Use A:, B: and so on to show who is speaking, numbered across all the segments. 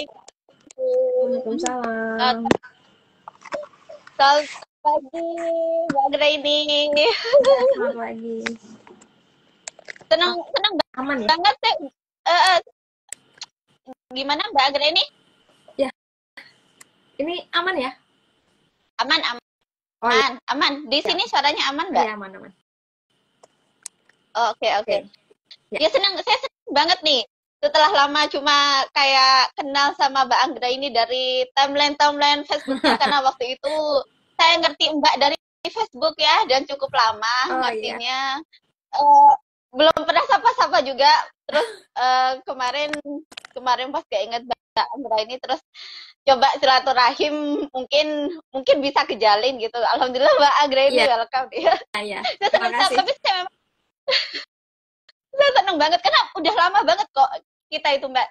A: Assalamualaikum.
B: Uh,
A: Waalaikumsalam.
B: Selamat pagi, Mbak Graini.
A: Ya, selamat pagi.
B: Senang
A: Ah,
B: senang
A: aman ya?
B: banget sih. Eh, eh, Gimana Mbak Graini?
A: Ya, ini aman ya?
B: Aman,
A: Oh iya,
B: aman, aman. Di
A: ya.
B: sini suaranya aman,
A: Oh,
B: Mbak.
A: iya, aman, aman.
B: Oh, oke, oke.
A: Oke. Ya.
B: Ya saya senang banget nih. Setelah lama cuma kayak kenal sama Mbak Anggra ini dari timeline Facebooknya karena waktu itu saya ngerti Mbak dari Facebook ya dan cukup lama
A: Oh iya.
B: ngertinya. Eh, Belum pernah sapa-sapa juga. Terus kemarin kemarin pas gak inget Mbak Anggra ini terus coba silaturahim mungkin mungkin bisa kejalin gitu. Alhamdulillah Mbak Anggra ini
A: Iya,
B: welcome ya.
A: iya.
B: Saya
A: Terima
B: senang
A: kasih.
B: tapi saya seneng banget karena udah lama banget kok kita itu Mbak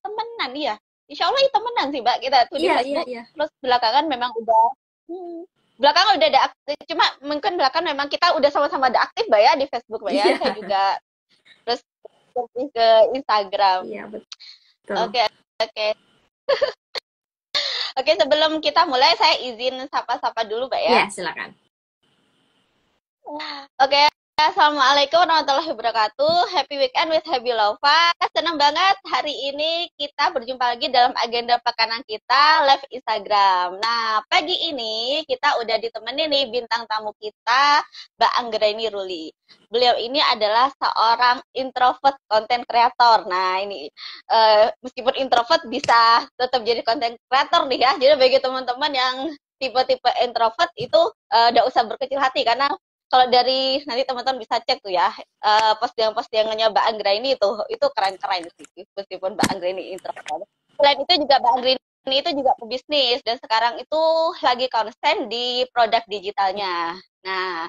B: temenan ya. Insya Allah ya temenan sih Mbak kita tuh di
A: Iya, iya,
B: Facebook.
A: iya.
B: Terus belakangan memang udah hmm, belakangan udah ada aktif. Cuma mungkin belakangan memang kita udah sama-sama ada aktif Mbak ya di Facebook Mbak ya.
A: Iya,
B: Saya juga terus lebih ke Instagram.
A: iya, betul.
B: Oke, oke. Oke, sebelum kita mulai saya izin sapa-sapa dulu Mbak ya.
A: Iya, silakan.
B: Oke, Assalamualaikum warahmatullahi wabarakatuh. Happy weekend with Happy Lova. Senang banget hari ini kita berjumpa lagi dalam agenda pekanan kita live Instagram. Nah, pagi ini kita udah ditemenin nih bintang tamu kita, Mbak Anggraini Ruli. Beliau ini adalah seorang introvert content creator. Nah, ini meskipun introvert bisa tetap jadi content creator nih ya. Jadi bagi teman-teman yang tipe-tipe introvert itu udah usah berkecil hati karena kalau dari nanti teman-teman bisa cek tuh ya postingannya Mbak Anggra ini itu keren-keren sih meskipun Mbak Anggra ini introvert. Selain itu juga Mbak Anggra ini itu juga pebisnis dan sekarang itu lagi konsen di produk digitalnya. Nah,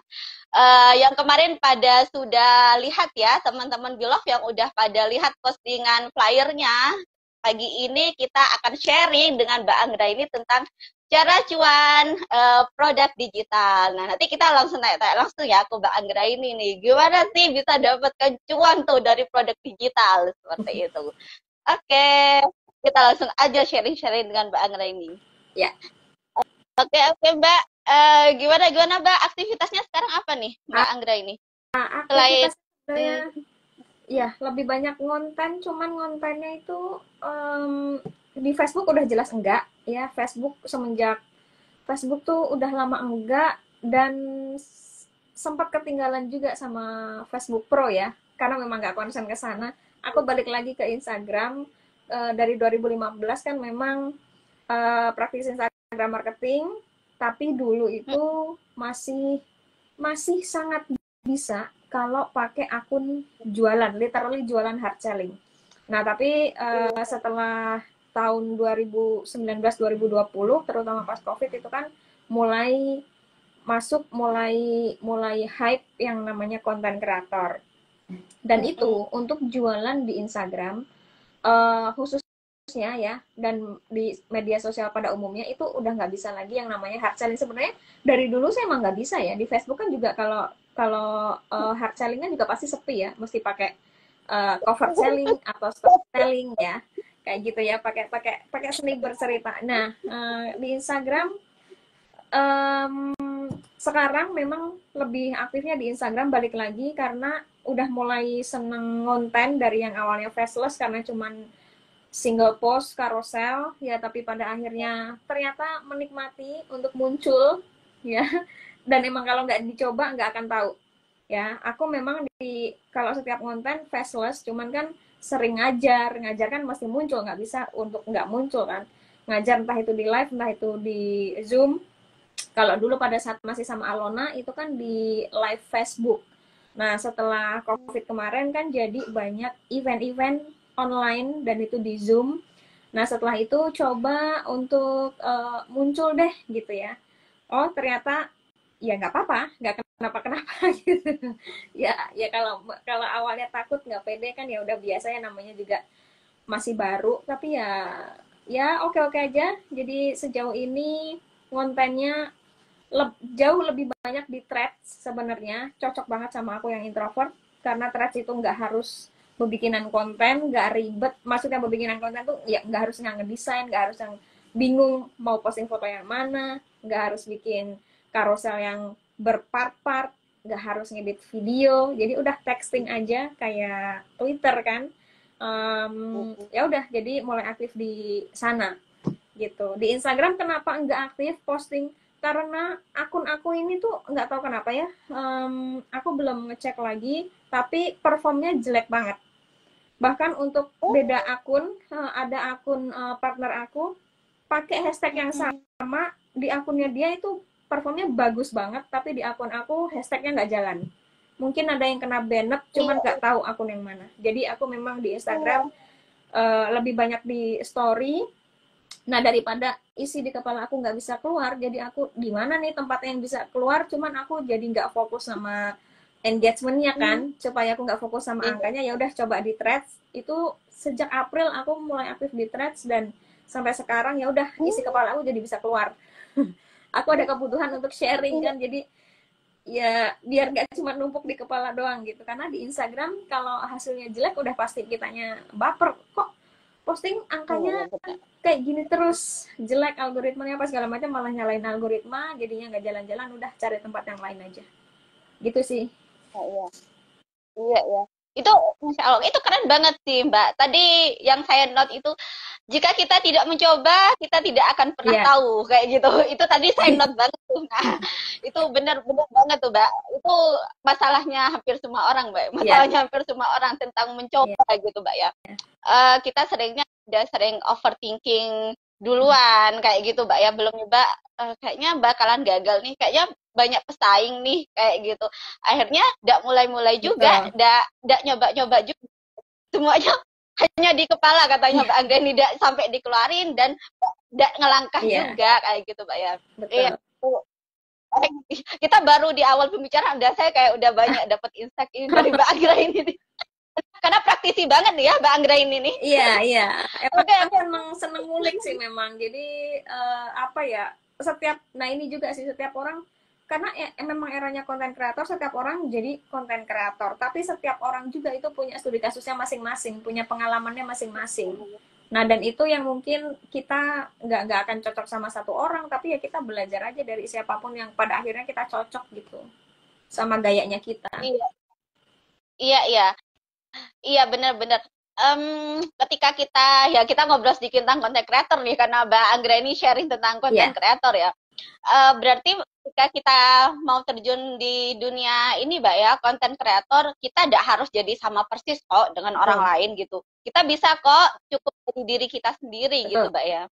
B: yang kemarin pada sudah lihat ya teman-teman Bilov yang udah pada lihat postingan flyernya. Pagi ini kita akan sharing dengan Mbak Anggra ini tentang cara cuan produk digital. Nah, nanti kita langsung tanya-tanya langsung ya ke Mbak Anggra ini nih. Gimana sih bisa dapatkan cuan tuh dari produk digital seperti itu. Oke, kita langsung aja sharing-sharing dengan Mbak Anggra ini.
A: Ya.
B: Oke, Mbak. Gimana gimana Mbak aktivitasnya sekarang apa nih Mbak
A: Ah,
B: Anggra ini? Selain
A: aktivitas sebenarnya ya lebih banyak ngonten, cuman ngontennya itu di Facebook udah jelas enggak ya. Facebook tuh udah lama enggak dan sempat ketinggalan juga sama Facebook Pro ya, karena memang nggak konsen ke sana. Aku balik lagi ke Instagram dari 2015 kan memang praktisi Instagram marketing, tapi dulu itu masih masih sangat bisa kalau pakai akun jualan, literally jualan hard selling. Nah, tapi setelah tahun 2019-2020, terutama pas COVID itu kan mulai mulai hype yang namanya konten kreator. Dan itu untuk jualan di Instagram khususnya ya, dan di media sosial pada umumnya itu udah nggak bisa lagi yang namanya hard selling. Sebenarnya dari dulu saya emang nggak bisa ya. Di Facebook kan juga kalau kalau hard selling kan juga pasti sepi ya, mesti pakai cover selling atau stock selling ya, kayak gitu ya, pakai pakai pakai seni bercerita. Nah, di Instagram um, sekarang memang lebih aktifnya di Instagram balik lagi karena udah mulai seneng konten dari yang awalnya faceless karena cuman single post carousel ya, tapi pada akhirnya ternyata menikmati untuk muncul ya. Dan emang kalau nggak dicoba nggak akan tahu ya. Aku memang kalau setiap konten faceless, cuman kan sering ngajar kan mesti muncul, nggak bisa untuk nggak muncul kan. Ngajar entah itu di live entah itu di Zoom. Kalau dulu pada saat masih sama Alona itu kan di live Facebook. Nah, setelah COVID kemarin kan jadi banyak event-event online dan itu di Zoom. Nah, setelah itu coba untuk muncul deh gitu ya. Oh, ternyata ya nggak apa-apa, nggak kenapa-kenapa gitu. Ya kalau kalau awalnya takut nggak pede kan ya udah biasa ya, namanya juga masih baru, tapi ya oke-oke aja. Jadi sejauh ini kontennya jauh lebih banyak di threads sebenarnya, cocok banget sama aku yang introvert karena threads itu bebikinan konten nggak ribet. Maksudnya bebikinan konten tuh ya nggak harus yang ngedesain, nggak harus yang bingung mau posting foto yang mana, nggak harus bikin carousel yang berpart-part, nggak harus ngedit video. Jadi udah texting aja kayak Twitter kan. Ya udah, jadi mulai aktif di sana gitu. Di Instagram kenapa nggak aktif posting? Karena akun aku ini tuh nggak tahu kenapa ya. Aku belum ngecek lagi, tapi performnya jelek banget. Bahkan untuk beda akun, ada akun partner aku pakai hashtag yang sama, di akunnya dia itu performnya bagus banget, tapi di akun aku hashtagnya nggak jalan. Mungkin ada yang kena banned, cuman nggak tahu akun yang mana. Jadi aku memang di Instagram lebih banyak di story. Nah, daripada isi di kepala aku nggak bisa keluar, jadi aku di mana nih tempat yang bisa keluar, cuman aku jadi nggak fokus sama engagementnya kan, supaya aku nggak fokus sama angkanya, ya udah coba di Threads. Itu sejak April aku mulai aktif di Threads, dan sampai sekarang ya udah isi kepala aku jadi bisa keluar. Aku ada kebutuhan untuk sharing kan, jadi ya biar nggak cuma numpuk di kepala doang gitu. Karena di Instagram kalau hasilnya jelek udah pasti kitanya baper, kok posting angkanya kayak gini terus, jelek algoritmanya apa segala macam, malah nyalain algoritma, jadinya nggak jalan-jalan, udah cari tempat yang lain aja gitu sih.
B: Iya. Iya, ya. Itu Masya Allah, itu keren banget sih, Mbak. Tadi yang saya note itu, jika kita tidak mencoba, kita tidak akan pernah
A: Iya.
B: tahu, kayak gitu. Itu tadi saya note banget tuh. Nah, itu benar-benar banget tuh, Mbak. Itu masalahnya hampir semua orang, Mbak.
A: Iya.
B: Masalahnya hampir semua orang tentang mencoba gitu, Mbak ya. Kita seringnya udah sering overthinking duluan, kayak gitu, Mbak ya. Belum nyoba, kayaknya bakalan gagal nih. Kayaknya banyak pesaing nih, kayak gitu. Akhirnya nggak mulai-mulai juga,
A: Betul.
B: nggak nyoba-nyoba juga. Semuanya hanya di kepala katanya Mbak Angga, tidak sampai dikeluarin dan nggak ngelangkah
A: Iya,
B: juga, kayak gitu, Mbak ya. Iya.
A: betul.
B: Kita baru di awal pembicaraan, udah saya kayak udah banyak dapat insight ini dari Mbak Anggra ini. Karena praktisi banget nih ya Mbak Anggra ini nih.
A: Iya, iya. Emang
B: Oke,
A: aku seneng ngulik sih memang. Jadi apa ya? Nah ini juga sih, setiap orang, karena memang eranya konten kreator, setiap orang jadi konten kreator. Tapi setiap orang juga itu punya studi kasusnya masing-masing, punya pengalamannya masing-masing. Nah, dan itu yang mungkin kita nggak akan cocok sama satu orang, tapi ya kita belajar aja dari siapapun yang pada akhirnya kita cocok gitu sama gayanya kita.
B: Iya, iya, iya. Iya, benar-benar. Ketika kita ngobrol sedikit tentang konten kreator nih, karena Mbak Anggra ini sharing tentang konten
A: Iya,
B: kreator ya. Berarti ketika kita mau terjun di dunia ini, Mbak ya, konten kreator, kita tidak harus jadi sama persis kok dengan orang
A: betul.
B: lain gitu. Kita bisa kok cukup jadi diri kita sendiri gitu,
A: Betul.
B: Mbak ya.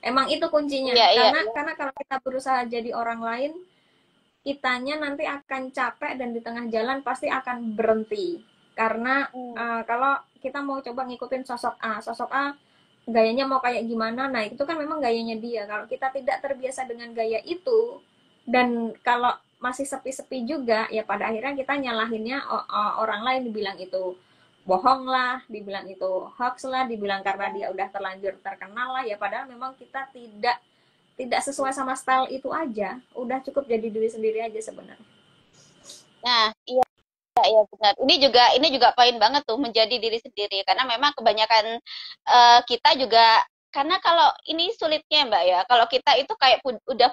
A: Emang itu kuncinya.
B: Iya, iya,
A: Karena kalau kita berusaha jadi orang lain, kitanya nanti akan capek dan di tengah jalan pasti akan berhenti. Karena kalau kita mau coba ngikutin sosok A gayanya mau kayak gimana, nah itu kan memang gayanya dia. Kalau kita tidak terbiasa dengan gaya itu, dan kalau masih sepi-sepi juga, ya pada akhirnya kita nyalahinnya orang lain, dibilang itu bohong lah, dibilang itu hoax lah, dibilang karena dia udah terlanjur terkenal lah, ya padahal memang kita tidak sesuai sama style itu aja, udah cukup jadi diri sendiri aja sebenarnya.
B: Nah, iya, iya benar. Ini juga poin banget tuh, menjadi diri sendiri, karena memang kebanyakan kita juga, karena kalau ini sulitnya Mbak ya, kalau kita itu kayak udah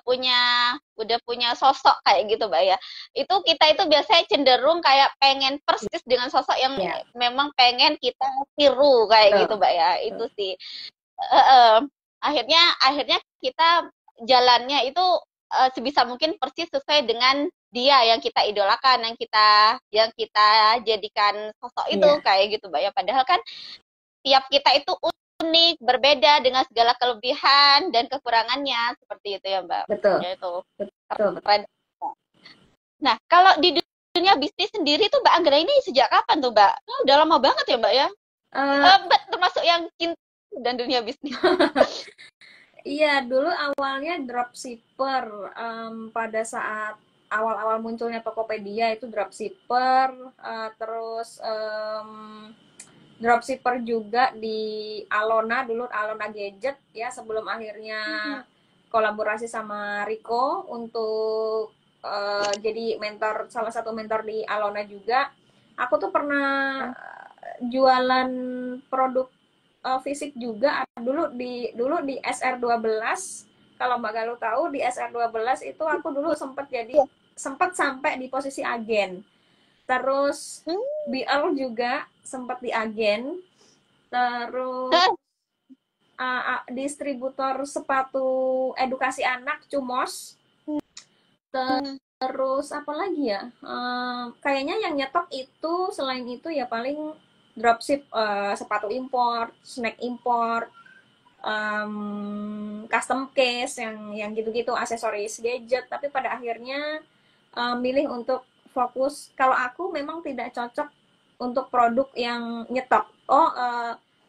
B: punya sosok kayak gitu Mbak ya, itu kita itu biasanya cenderung kayak pengen persis dengan sosok yang
A: Ya,
B: memang pengen kita tiru kayak gitu
A: betul.
B: Mbak ya, itu sih. Eh, akhirnya kita jalannya itu sebisa mungkin persis sesuai dengan dia yang kita idolakan, yang kita jadikan sosok itu,
A: Iya,
B: kayak gitu Mbak ya. Padahal kan tiap kita itu unik, berbeda dengan segala kelebihan dan kekurangannya, seperti itu ya Mbak.
A: betul.
B: Ya itu
A: Betul, betul.
B: keren. Nah, kalau di dunia bisnis sendiri tuh Mbak Anggra ini sejak kapan tuh Mbak? Udah lama banget ya Mbak ya.
A: Eh,
B: Mbak termasuk yang cinta dan dunia bisnis.
A: iya, dulu awalnya dropshipper. Pada saat awal-awal munculnya Tokopedia itu dropshipper, terus dropshipper juga di Alona dulu, Alona Gadget ya, sebelum akhirnya kolaborasi sama Rico untuk jadi salah satu mentor di Alona juga. Aku tuh pernah jualan produk fisik juga. Dulu di SR12, kalau Mbak Galuh tahu, di SR12 itu aku dulu sempat sampai di posisi agen. Terus BL juga sempat di agen. Terus distributor sepatu edukasi anak Cumos. Terus apa lagi ya? Kayaknya yang nyetok itu selain itu ya paling dropship, sepatu import, snack import, custom case yang gitu-gitu, aksesoris gadget. Tapi pada akhirnya milih untuk fokus. Kalau aku memang tidak cocok untuk produk yang nyetok.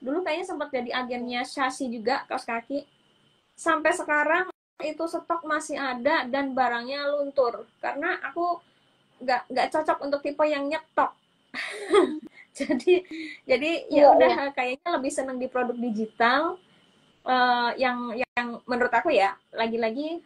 A: Dulu kayaknya sempat jadi agennya Shashi juga, kaos kaki. Sampai sekarang itu stok masih ada dan barangnya luntur karena aku nggak cocok untuk tipe yang nyetok. jadi ya udah, kayaknya lebih seneng di produk digital, yang menurut aku ya, lagi-lagi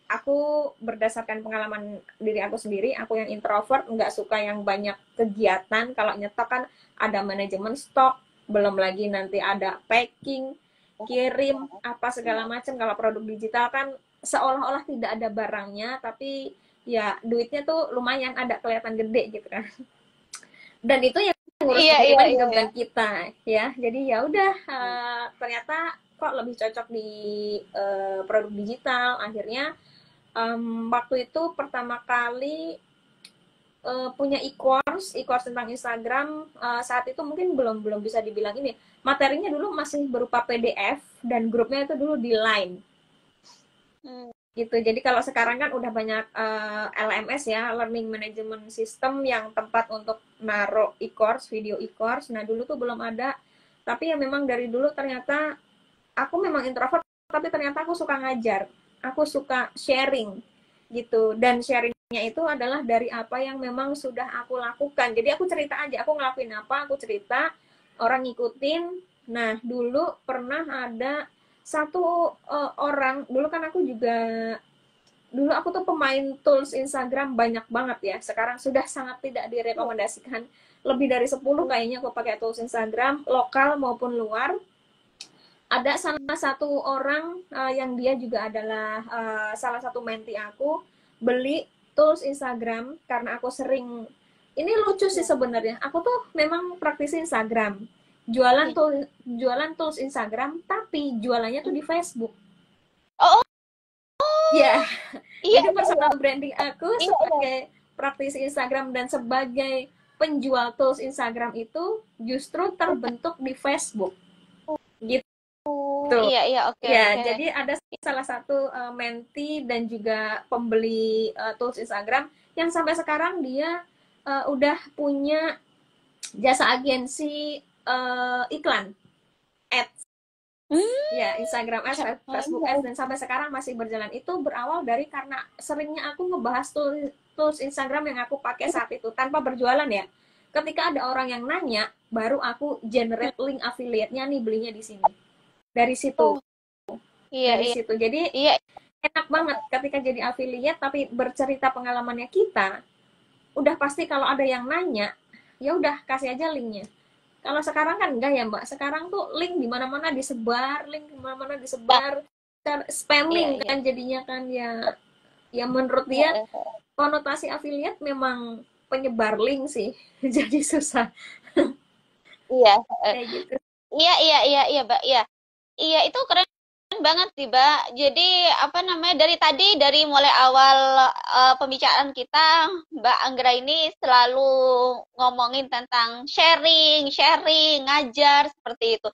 A: aku berdasarkan pengalaman diri aku sendiri, aku yang introvert, nggak suka yang banyak kegiatan. Kalau nyetok kan ada manajemen stok, belum lagi nanti ada packing, kirim, apa segala macam. Kalau produk digital kan seolah-olah tidak ada barangnya, tapi ya duitnya tuh lumayan, ada kelihatan gede gitu kan. Dan itu yang ngurus pengiriman juga bukan kita ya. Jadi ya udah, ternyata kok lebih cocok di produk digital. Akhirnya waktu itu pertama kali punya e-course tentang Instagram. Saat itu mungkin belum bisa dibilang ini. Materinya dulu masih berupa PDF dan grupnya itu dulu di Line. Gitu. Jadi kalau sekarang kan udah banyak LMS ya, Learning Management System, yang tempat untuk naruh e-course, video e-course. Nah, dulu tuh belum ada. Tapi ya memang dari dulu ternyata aku memang introvert, tapi ternyata aku suka ngajar. Aku suka sharing gitu. Dan sharingnya itu adalah dari apa yang memang sudah aku lakukan. Jadi aku cerita aja, aku ngelakuin apa, aku cerita, orang ngikutin. Nah, dulu pernah ada satu orang, dulu kan dulu aku tuh pemain tools Instagram banyak banget ya. Sekarang sudah sangat tidak direkomendasikan. Lebih dari 10 kayaknya aku pakai tools Instagram, lokal maupun luar. Ada salah satu orang yang dia juga adalah salah satu mentee aku, beli tools Instagram karena aku sering, ini lucu sih sebenarnya. Aku tuh memang praktisi Instagram. Jualan tools Instagram, tapi jualannya tuh di Facebook.
B: Oh,
A: ya. Jadi personal branding aku sebagai praktisi Instagram dan sebagai penjual tools Instagram itu justru terbentuk di Facebook. Gitu.
B: Oke.
A: Jadi ada salah satu mentee dan juga pembeli tools Instagram yang sampai sekarang dia udah punya jasa agensi iklan, ads. Ya, Instagram ads, Facebook ads, dan sampai sekarang masih berjalan. Itu berawal dari karena seringnya aku ngebahas tools Instagram yang aku pakai saat itu tanpa berjualan ya. Ketika ada orang yang nanya, baru aku generate link affiliate-nya nih, belinya di sini. Dari situ. Dari situ. Jadi enak banget ketika jadi affiliate tapi bercerita pengalamannya kita. Udah pasti kalau ada yang nanya, ya udah kasih aja linknya. Kalau sekarang kan enggak ya Mbak. Sekarang tuh link di mana-mana disebar, spamming kan jadinya kan ya. Ya menurut dia konotasi affiliate memang penyebar link sih. Jadi susah. Kayak gitu.
B: Iya, Mbak. Iya, itu keren banget sih, Mbak. Jadi apa namanya, dari mulai awal pembicaraan kita, Mbak Anggra ini selalu ngomongin tentang sharing, ngajar seperti itu.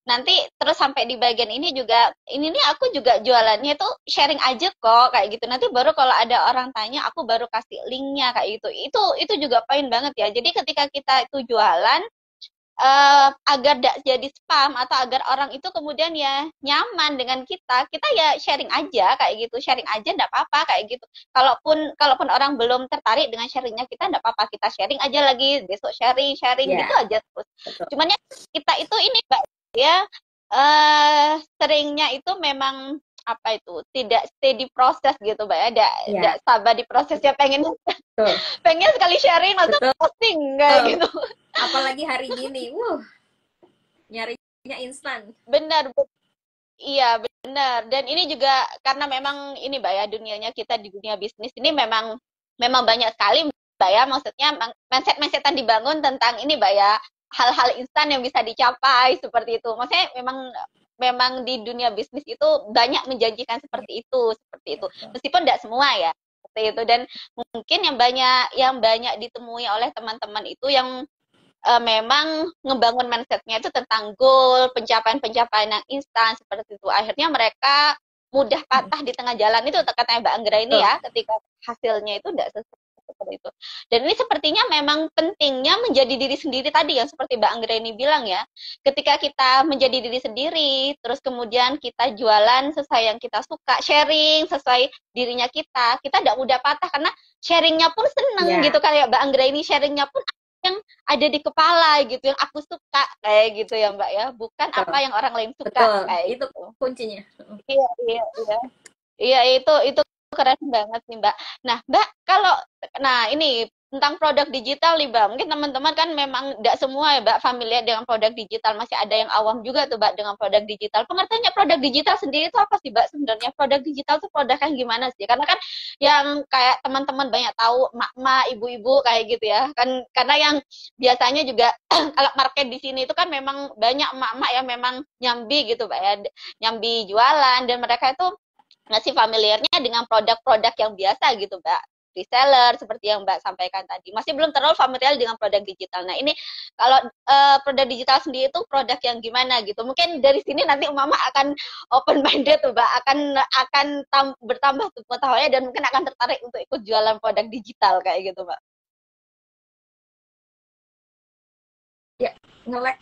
B: Nanti terus sampai di bagian ini juga, ini nih aku juga jualannya tuh sharing aja kok kayak gitu. Nanti baru kalau ada orang tanya, aku baru kasih linknya kayak gitu. Itu juga poin banget ya. Jadi ketika kita itu jualan, agar tidak jadi spam atau agar orang itu kemudian ya nyaman dengan kita ya sharing aja kayak gitu, sharing aja enggak apa-apa kayak gitu. Kalaupun orang belum tertarik dengan sharingnya kita, enggak apa-apa, kita sharing aja lagi, besok sharing gitu aja terus. Cuman ya kita itu ini Mbak ya, seringnya itu memang apa itu, tidak steady proses gitu Mbak ya, tidak sabar di prosesnya, pengen sekali sharing langsung posting kayak gitu.
A: Apalagi hari gini, nyarinya instan.
B: Benar, iya benar. Dan ini juga karena memang ini Mbak ya, dunianya kita di dunia bisnis ini memang memang banyak sekali Mbak ya, maksudnya mindset-mindsetan dibangun tentang ini Mbak ya, hal-hal instan yang bisa dicapai seperti itu. Maksudnya memang memang di dunia bisnis itu banyak menjanjikan
A: Iya,
B: seperti
A: iya
B: itu.
A: betul.
B: Meskipun tidak semua ya, seperti itu. Dan mungkin yang banyak ditemui oleh teman-teman itu yang memang ngebangun mindsetnya itu tentang goal, pencapaian-pencapaian yang instan seperti itu. Akhirnya mereka mudah
A: Mm,
B: patah di tengah jalan itu katanya Mbak Anggra ini
A: betul.
B: ya, ketika hasilnya itu tidak sesuai seperti itu. Dan ini sepertinya memang pentingnya menjadi diri sendiri tadi yang seperti Mbak Anggra ini bilang ya. Ketika kita menjadi diri sendiri, terus kemudian kita jualan sesuai yang kita suka, sharing sesuai dirinya kita tidak mudah patah karena sharingnya pun seneng gitu
A: Ya,
B: kayak Mbak Anggra ini sharingnya pun yang ada di kepala gitu yang aku suka kayak gitu ya Mbak ya bukan apa
A: betul.
B: yang orang lain suka
A: Betul.
B: kayak
A: Itu
B: gitu.
A: kuncinya.
B: Iya, iya, iya. Iya, itu keren banget nih, Mbak. Nah, Mbak, kalau nah ini tentang produk digital nih, Mbak. Mungkin teman-teman kan memang tidak semua ya, Mbak, familiar dengan produk digital. Masih ada yang awam juga tuh, Mbak, dengan produk digital. Pengertiannya produk digital sendiri itu apa sih, Mbak? Sebenarnya produk digital itu produk yang gimana sih? Karena kan yang kayak teman-teman banyak tahu, mak-mak, ibu-ibu kayak gitu ya. Kan karena yang biasanya juga kalau market di sini itu kan memang banyak mak-mak yang memang nyambi gitu, Mbak ya. Nyambi jualan dan mereka itu masih familiarnya dengan produk-produk yang biasa gitu, Mbak. Reseller seperti yang Mbak sampaikan tadi. Masih belum terlalu familiar dengan produk digital. Nah, ini kalau produk digital sendiri itu produk yang gimana gitu. Mungkin dari sini nanti Mama akan open minded tuh, Mbak. Akan bertambah tuh pengetahuannya dan mungkin akan tertarik untuk ikut jualan produk digital kayak gitu, Mbak.
A: Ya, nge-lag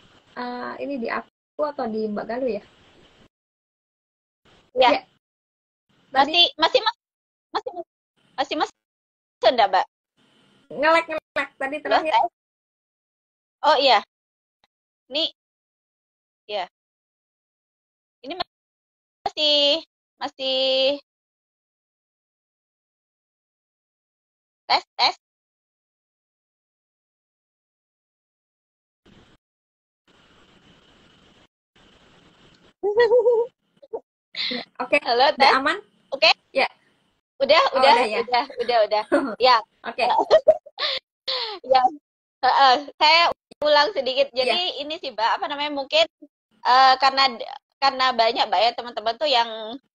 A: ini di aku atau di Mbak Galuh ya?
B: Ya,
A: Ya, tadi
B: masih masih masih masih masih enggak, Mbak?
A: nge-lag tadi
B: Halo,
A: terakhir.
B: tes. Oh iya, ini ya. Ini masih masih tes tes.
A: Ya, oke.
B: Halo,
A: Udah
B: tes.
A: aman?
B: Oke,
A: Ya.
B: udah,
A: Oh,
B: udah,
A: udah ya.
B: udah. Ya,
A: Oke.
B: ya. Saya ulang sedikit.
A: Iya.
B: Jadi ini sih, Mbak, apa namanya? Mungkin karena banyak Mbak ya teman-teman tuh yang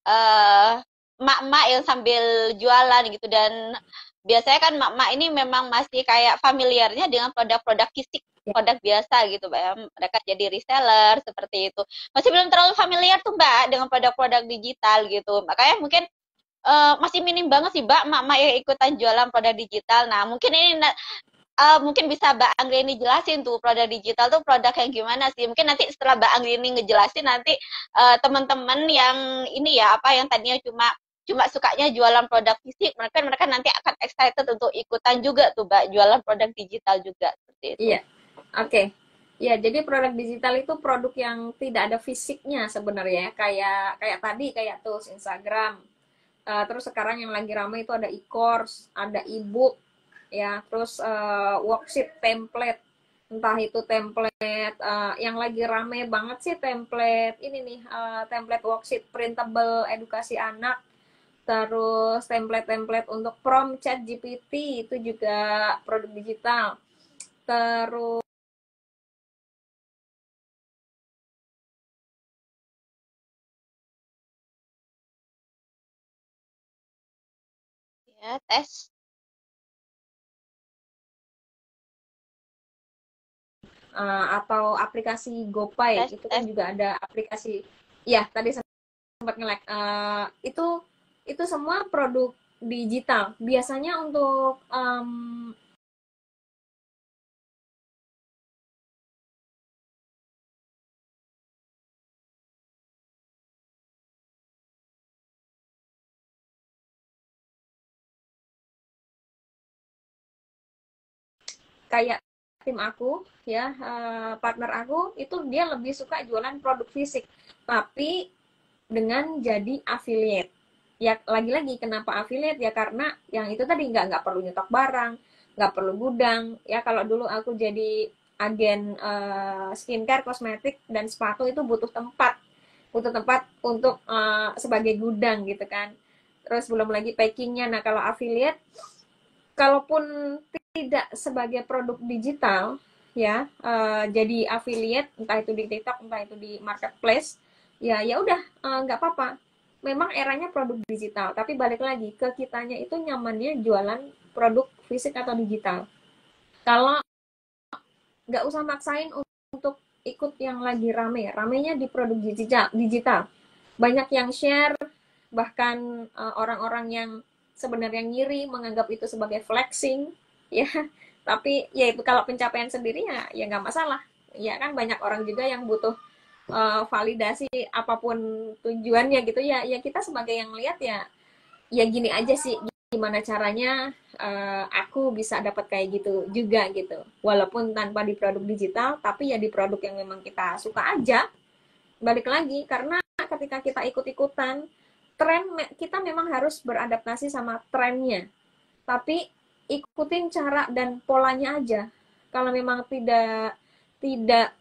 B: eh mak-mak yang sambil jualan gitu dan biasanya kan mak-mak ini memang masih kayak familiarnya dengan produk-produk fisik
A: Ya.
B: produk biasa gitu Mbak ya. Mereka jadi reseller seperti itu. Masih belum terlalu familiar tuh Mbak dengan produk-produk digital gitu. Makanya mungkin masih minim banget sih Mbak mak-mak yang ikutan jualan produk digital. Nah, mungkin ini mungkin bisa Mbak Anggrini jelasin tuh produk digital tuh produk yang gimana sih? Mungkin nanti setelah Mbak Anggrini ngejelasin nanti teman-teman yang ini ya apa yang tadinya cuma cuma sukanya jualan produk fisik, mereka nanti akan excited untuk ikutan juga tuh Mbak jualan produk digital juga seperti itu.
A: Iya. Oke. Ya, jadi produk digital itu produk yang tidak ada fisiknya sebenarnya ya. Kayak kayak tadi kayak tools Instagram. Terus sekarang yang lagi ramai itu ada e-course, ada e-book, ya, terus worksheet template. Entah itu template yang lagi rame banget sih template ini nih, template worksheet printable edukasi anak. Terus template-template untuk prompt chat GPT itu juga produk digital. Terus
B: Ya, tes
A: atau aplikasi GoPay
B: tes
A: itu kan
B: tes.
A: juga ada aplikasi. Ya, tadi sempat nge-lag. Itu semua produk digital. Biasanya untuk kayak tim aku ya, partner aku itu dia lebih suka jualan produk fisik, tapi dengan jadi affiliate. Ya lagi-lagi kenapa affiliate ya karena yang itu tadi nggak perlu nyetok barang, nggak perlu gudang ya. Kalau dulu aku jadi agen skincare, kosmetik, dan sepatu itu butuh tempat untuk sebagai gudang gitu kan. Terus belum lagi packingnya. Nah kalau affiliate, kalaupun tidak sebagai produk digital ya, jadi affiliate entah itu di TikTok entah itu di marketplace, ya ya udah, nggak apa-apa. Memang eranya produk digital, tapi balik lagi ke kitanya itu nyamannya jualan produk fisik atau digital. Kalau nggak usah maksain untuk ikut yang lagi rame, ramenya di produk digital. Banyak yang share, bahkan orang-orang yang sebenarnya ngiri menganggap itu sebagai flexing, ya. Tapi ya itu kalau pencapaian sendiri ya ya nggak masalah. Ya kan banyak orang juga yang butuh validasi apapun tujuannya gitu ya. Ya kita sebagai yang lihat ya ya gini aja sih, gimana caranya aku bisa dapat kayak gitu juga gitu. Walaupun tanpa di produk digital, tapi ya di produk yang memang kita suka aja. Balik lagi karena ketika kita ikut-ikutan tren, kita memang harus beradaptasi sama trennya, tapi ikutin cara dan polanya aja. Kalau memang tidak tidak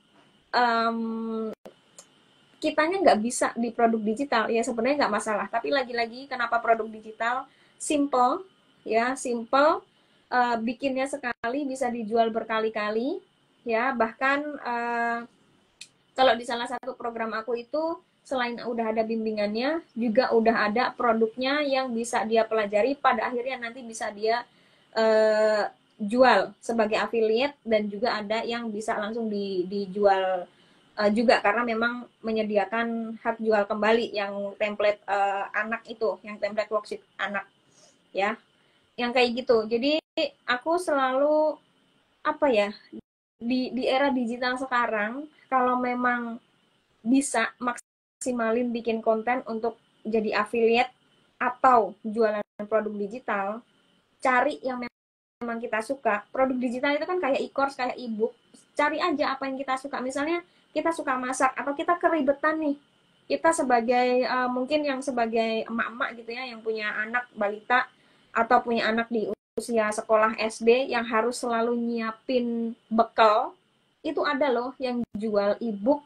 A: um, kitanya nggak bisa di produk digital, ya sebenarnya nggak masalah. Tapi lagi-lagi kenapa produk digital? Simple, ya simple, bikinnya sekali bisa dijual berkali-kali, ya bahkan kalau di salah satu program aku itu selain udah ada bimbingannya, juga udah ada produknya yang bisa dia pelajari, pada akhirnya nanti bisa dia jual sebagai affiliate, dan juga ada yang bisa langsung dijual juga karena memang menyediakan hak jual kembali yang template anak itu, yang template worksheet anak ya, yang kayak gitu. Jadi aku selalu apa ya, di era digital sekarang kalau memang bisa maksimalin bikin konten untuk jadi affiliate atau jualan produk digital, cari yang memang kita suka. Produk digital itu kan kayak e-course, kayak e-book. Cari aja apa yang kita suka. Misalnya kita suka masak atau kita keribetan nih. Kita sebagai mungkin yang sebagai emak-emak gitu ya, yang punya anak balita atau punya anak di usia sekolah SD yang harus selalu nyiapin bekal, itu ada loh yang jual e-book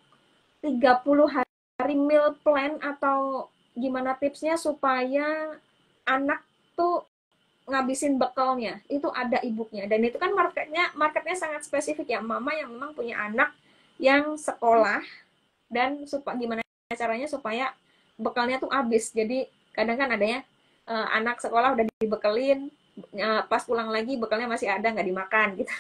A: 30 hari meal plan atau gimana tipsnya supaya anak tuh ngabisin bekalnya, itu ada e-booknya. Dan itu kan marketnya sangat spesifik ya, mama yang memang punya anak yang sekolah, dan gimana caranya supaya bekalnya tuh habis. Jadi kadang kan ada ya, anak sekolah udah dibekelin, pas pulang lagi bekalnya masih ada nggak dimakan gitu.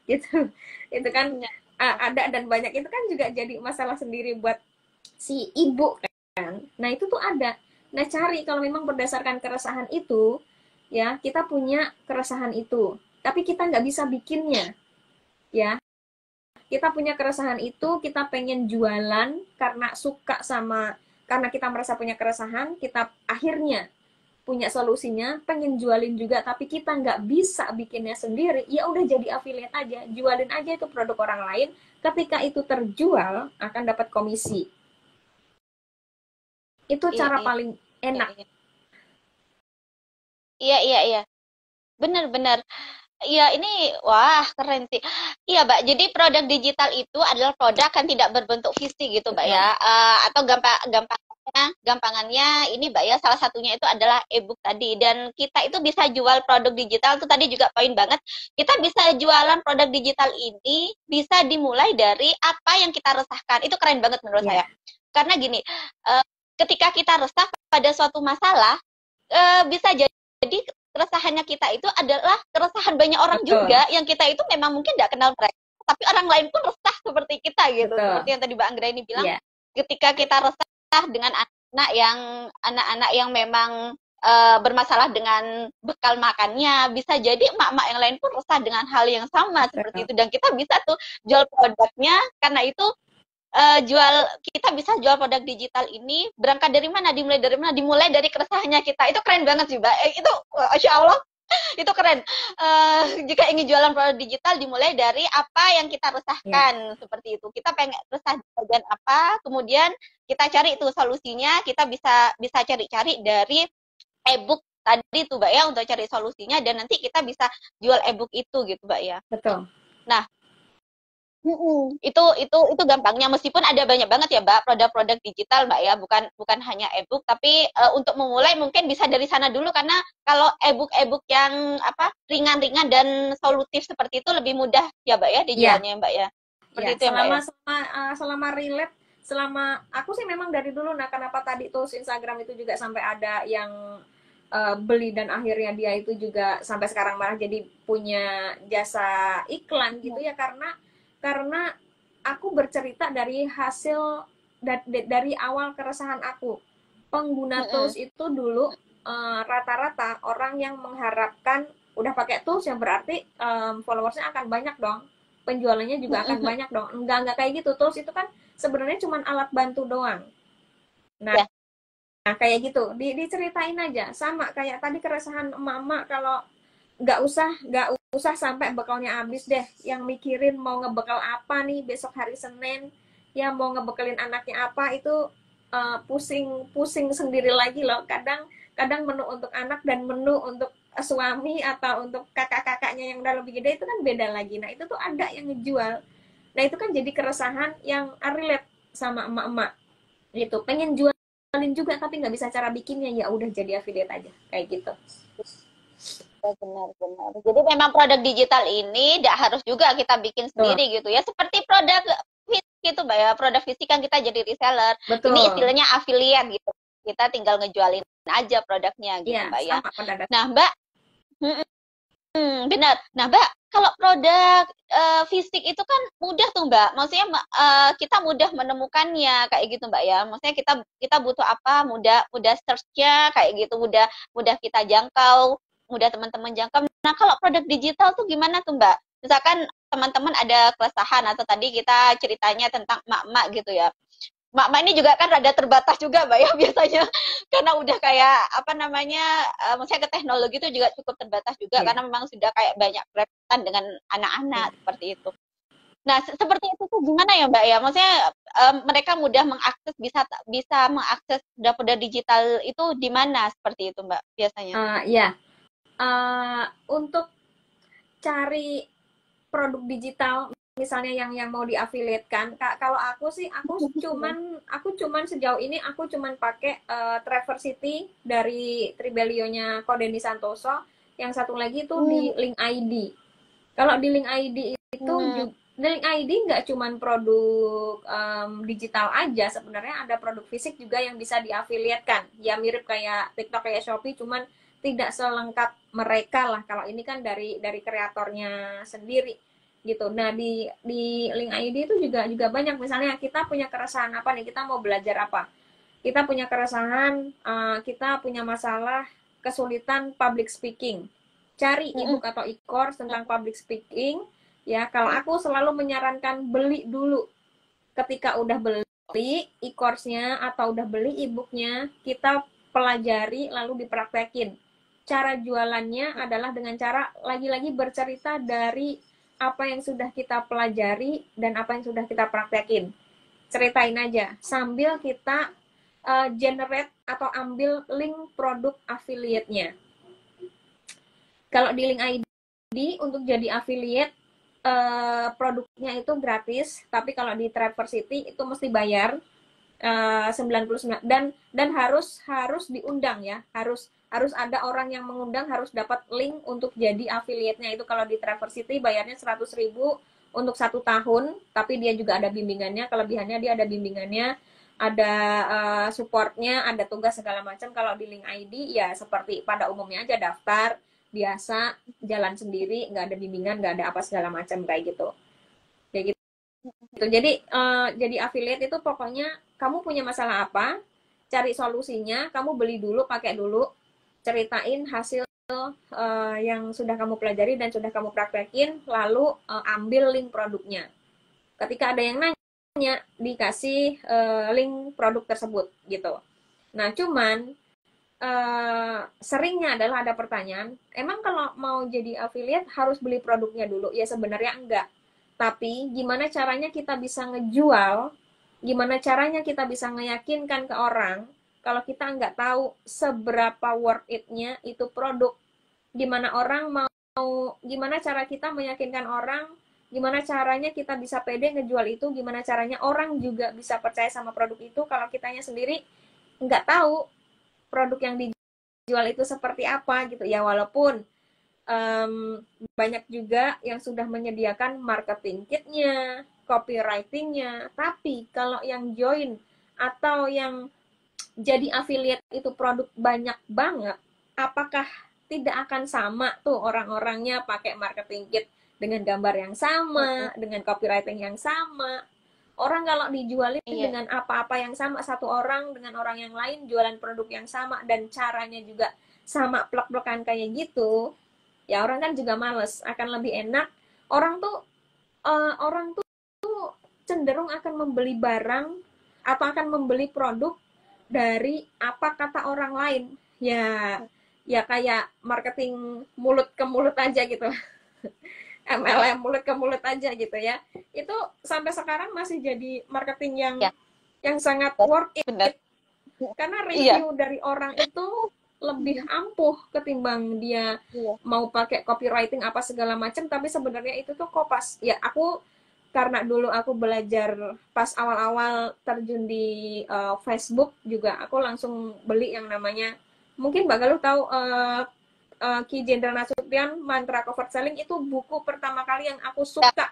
A: Gitu itu kan ada, dan banyak itu kan juga jadi masalah sendiri buat si ibu kan. Nah itu tuh ada. Nah cari kalau memang berdasarkan keresahan itu, ya kita punya keresahan itu, tapi kita nggak bisa bikinnya, ya. Kita punya keresahan itu, kita pengen jualan karena suka sama, karena kita merasa punya keresahan, kita akhirnya punya solusinya, pengen jualin juga, tapi kita nggak bisa bikinnya sendiri, ya udah jadi affiliate aja, jualin aja itu produk orang lain, ketika itu terjual akan dapat komisi. Itu cara paling enak.
B: Iya. Benar-benar. Iya, ini wah keren sih. Iya, Mbak. Jadi produk digital itu adalah produk yang tidak berbentuk fisik gitu, Mbak ya. Atau gampangannya ini, Mbak ya. Salah satunya itu adalah e-book tadi. Dan kita itu bisa jual produk digital itu tadi juga poin banget. Kita bisa jualan produk digital ini bisa dimulai dari apa yang kita resahkan. Itu keren banget menurut saya. Karena gini, ketika kita resah pada suatu masalah, bisa jadi keresahannya kita itu adalah keresahan banyak orang juga yang kita itu memang mungkin nggak kenal mereka, tapi orang lain pun resah seperti kita gitu. Seperti yang tadi Mbak Anggraini bilang, ketika kita resah dengan anak-anak yang memang bermasalah dengan bekal makannya, bisa jadi emak-emak yang lain pun resah dengan hal yang sama seperti itu, dan kita bisa tuh jual produknya. Karena itu kita bisa jual produk digital ini berangkat dari mana, dimulai dari mana, dimulai dari keresahannya kita. Itu keren banget sih, Mbak. Itu Masya Allah, itu keren. Jika ingin jualan produk digital, dimulai dari apa yang kita resahkan. Seperti itu, kita pengen resah di bagian apa, kemudian kita cari itu solusinya. Kita bisa cari-cari dari e-book tadi tuh, Mbak ya, untuk cari solusinya, dan nanti kita bisa jual e-book itu gitu, Mbak ya.
A: Betul.
B: Nah, Itu gampangnya, meskipun ada banyak banget ya Mbak produk-produk digital Mbak ya, bukan hanya ebook, tapi untuk memulai mungkin bisa dari sana dulu, karena kalau ebook yang apa ringan-ringan dan solutif seperti itu lebih mudah ya Mbak ya
A: Iya,
B: dijualnya Mbak ya. Seperti
A: ya,
B: itu ya Mbak ya.
A: selama relate, selama aku sih memang dari dulu. Nah, kenapa tadi tuh Instagram itu juga sampai ada yang beli dan akhirnya dia itu juga sampai sekarang malah jadi punya jasa iklan gitu ya, karena aku bercerita dari hasil dari awal keresahan aku. Pengguna
B: Mm-mm.
A: tools itu dulu rata-rata orang yang mengharapkan udah pakai tools yang berarti followersnya akan banyak dong, penjualannya juga akan
B: Mm-mm.
A: banyak dong. Enggak kayak gitu. Tools itu kan sebenarnya cuma alat bantu doang. Nah,
B: Ya.
A: kayak gitu. Diceritain aja. Sama kayak tadi keresahan emak-emak, kalau nggak usah sampai bekalnya habis deh. Yang mikirin mau ngebekal apa nih besok hari Senin, ya mau ngebekelin anaknya apa, itu pusing pusing sendiri lagi loh. Kadang kadang menu untuk anak dan menu untuk suami atau untuk kakak-kakaknya yang udah lebih gede itu kan beda lagi. Nah, itu tuh ada yang ngejual. Nah, itu kan jadi keresahan yang relate sama emak-emak gitu. Pengen jualin juga tapi nggak bisa cara bikinnya, ya udah jadi affiliate aja kayak gitu.
B: Benar-benar. Jadi memang produk digital ini tidak harus juga kita bikin
A: Betul.
B: sendiri gitu ya. Seperti produk fisik gitu Mbak ya. Produk fisik kan kita jadi reseller. Ini
A: Betul.
B: istilahnya affiliate gitu. Kita tinggal ngejualin aja produknya gitu
A: Iya,
B: Mbak ya.
A: sama pada dasarnya.
B: Nah Mbak, benar. Nah Mbak, kalau produk fisik itu kan mudah tuh Mbak. Maksudnya kita mudah menemukannya kayak gitu Mbak ya. Maksudnya kita kita butuh apa, mudah mudah search-nya kayak gitu, mudah mudah kita jangkau, mudah teman-teman jangkau. Nah, kalau produk digital tuh gimana tuh Mbak? Misalkan teman-teman ada keresahan atau tadi kita ceritanya tentang emak-emak gitu ya. Emak-emak ini juga kan rada terbatas juga Mbak ya biasanya, karena udah kayak apa namanya, maksudnya ke teknologi itu juga cukup terbatas juga
A: Iya.
B: karena memang sudah kayak banyak berkaitan dengan anak-anak
A: Iya.
B: seperti itu. Nah, seperti itu tuh gimana ya Mbak ya? Maksudnya mereka mudah mengakses, bisa bisa mengakses dapur digital itu di mana seperti itu Mbak biasanya?
A: Ya, untuk cari produk digital misalnya yang mau diafiliatkan, kalau aku sih aku cuman sejauh ini aku cuman pakai Traverse City dari Tribelio-nya Kodeni Santoso, yang satu lagi tuh
B: Hmm,
A: di Link ID. Kalau di Link ID itu
B: hmm,
A: juga, Link ID nggak cuman produk digital aja, sebenarnya ada produk fisik juga yang bisa diafiliatkan. Ya mirip kayak TikTok, kayak Shopee, cuman tidak selengkap mereka lah. Kalau ini kan dari kreatornya sendiri gitu. Nah, di Link ID itu juga juga banyak. Misalnya kita punya keresahan apa nih, kita mau belajar apa, kita punya keresahan, kita punya masalah kesulitan public speaking, cari
B: hmm,
A: ebook atau e-course tentang public speaking. Ya, kalau aku selalu menyarankan beli dulu. Ketika udah beli e-course-nya atau udah beli e-booknya, kita pelajari lalu dipraktekin. Cara jualannya adalah dengan cara lagi-lagi bercerita dari apa yang sudah kita pelajari dan apa yang sudah kita praktekin. Ceritain aja sambil kita generate atau ambil link produk affiliate-nya. Kalau di Link ID untuk jadi affiliate produknya itu gratis, tapi kalau di Traverse City itu mesti bayar 99, dan harus diundang ya, harus harus ada orang yang mengundang, harus dapat link untuk jadi affiliate-nya. Itu kalau di Traverse City bayarnya 100.000 untuk 1 tahun, tapi dia juga ada bimbingannya. Kelebihannya dia ada bimbingannya, ada supportnya, ada tugas segala macam. Kalau di Link ID ya seperti pada umumnya aja, daftar biasa, jalan sendiri, nggak ada bimbingan, nggak ada apa segala macam kayak gitu. Kayak gitu. Jadi affiliate itu pokoknya kamu punya masalah apa, cari solusinya, kamu beli dulu, pakai dulu, ceritain hasil yang sudah kamu pelajari dan sudah kamu praktekin, lalu ambil link produknya. Ketika ada yang nanya, dikasih link produk tersebut gitu. Nah, cuman seringnya adalah ada pertanyaan, emang kalau mau jadi affiliate harus beli produknya dulu? Ya sebenarnya enggak. Tapi gimana caranya kita bisa ngejual, gimana caranya kita bisa meyakinkan ke orang kalau kita nggak tahu seberapa worth it-nya itu produk. Gimana orang mau, gimana cara kita meyakinkan orang Gimana caranya kita bisa pede ngejual itu, gimana caranya orang juga bisa percaya sama produk itu kalau kitanya sendiri nggak tahu produk yang dijual itu seperti apa gitu ya. Walaupun banyak juga yang sudah menyediakan marketing kitnya, copywritingnya, tapi kalau yang join atau yang jadi affiliate itu produk banyak banget, apakah tidak akan sama tuh orang-orangnya pakai marketing kit dengan gambar yang sama, dengan copywriting yang sama. Orang kalau dijualin dengan apa-apa yang sama, satu orang dengan orang yang lain jualan produk yang sama dan caranya juga sama plek-plekan kayak gitu, ya orang kan juga males. Akan lebih enak orang tuh cenderung akan membeli barang atau akan membeli produk dari apa kata orang lain. Ya kayak marketing mulut ke mulut aja gitu. MLM mulut ke mulut aja gitu ya. Itu sampai sekarang masih jadi marketing yang sangat worth it. Karena review dari orang itu lebih ampuh ketimbang dia mau pakai copywriting apa segala macam, tapi sebenarnya itu tuh kopas. Ya aku karena dulu aku belajar pas awal-awal terjun di Facebook juga, aku langsung beli yang namanya, mungkin Mbak Galuh tahu, Ki Jenderal Nasution, Mantra Cover Selling. Itu buku pertama kali yang aku suka.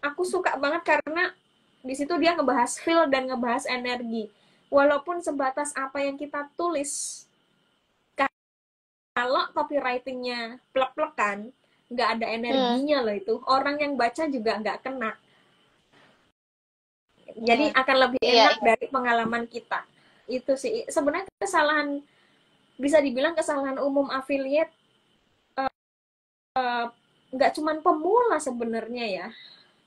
A: Aku suka banget karena di situ dia ngebahas feel dan ngebahas energi. Walaupun sebatas apa yang kita tulis, kalau copywritingnya plek-plekan, nggak ada energinya loh itu. Orang yang baca juga nggak kena. Jadi akan lebih enak dari pengalaman kita. Itu sih sebenarnya kesalahan, bisa dibilang kesalahan umum affiliate. Nggak cuman pemula sebenarnya ya.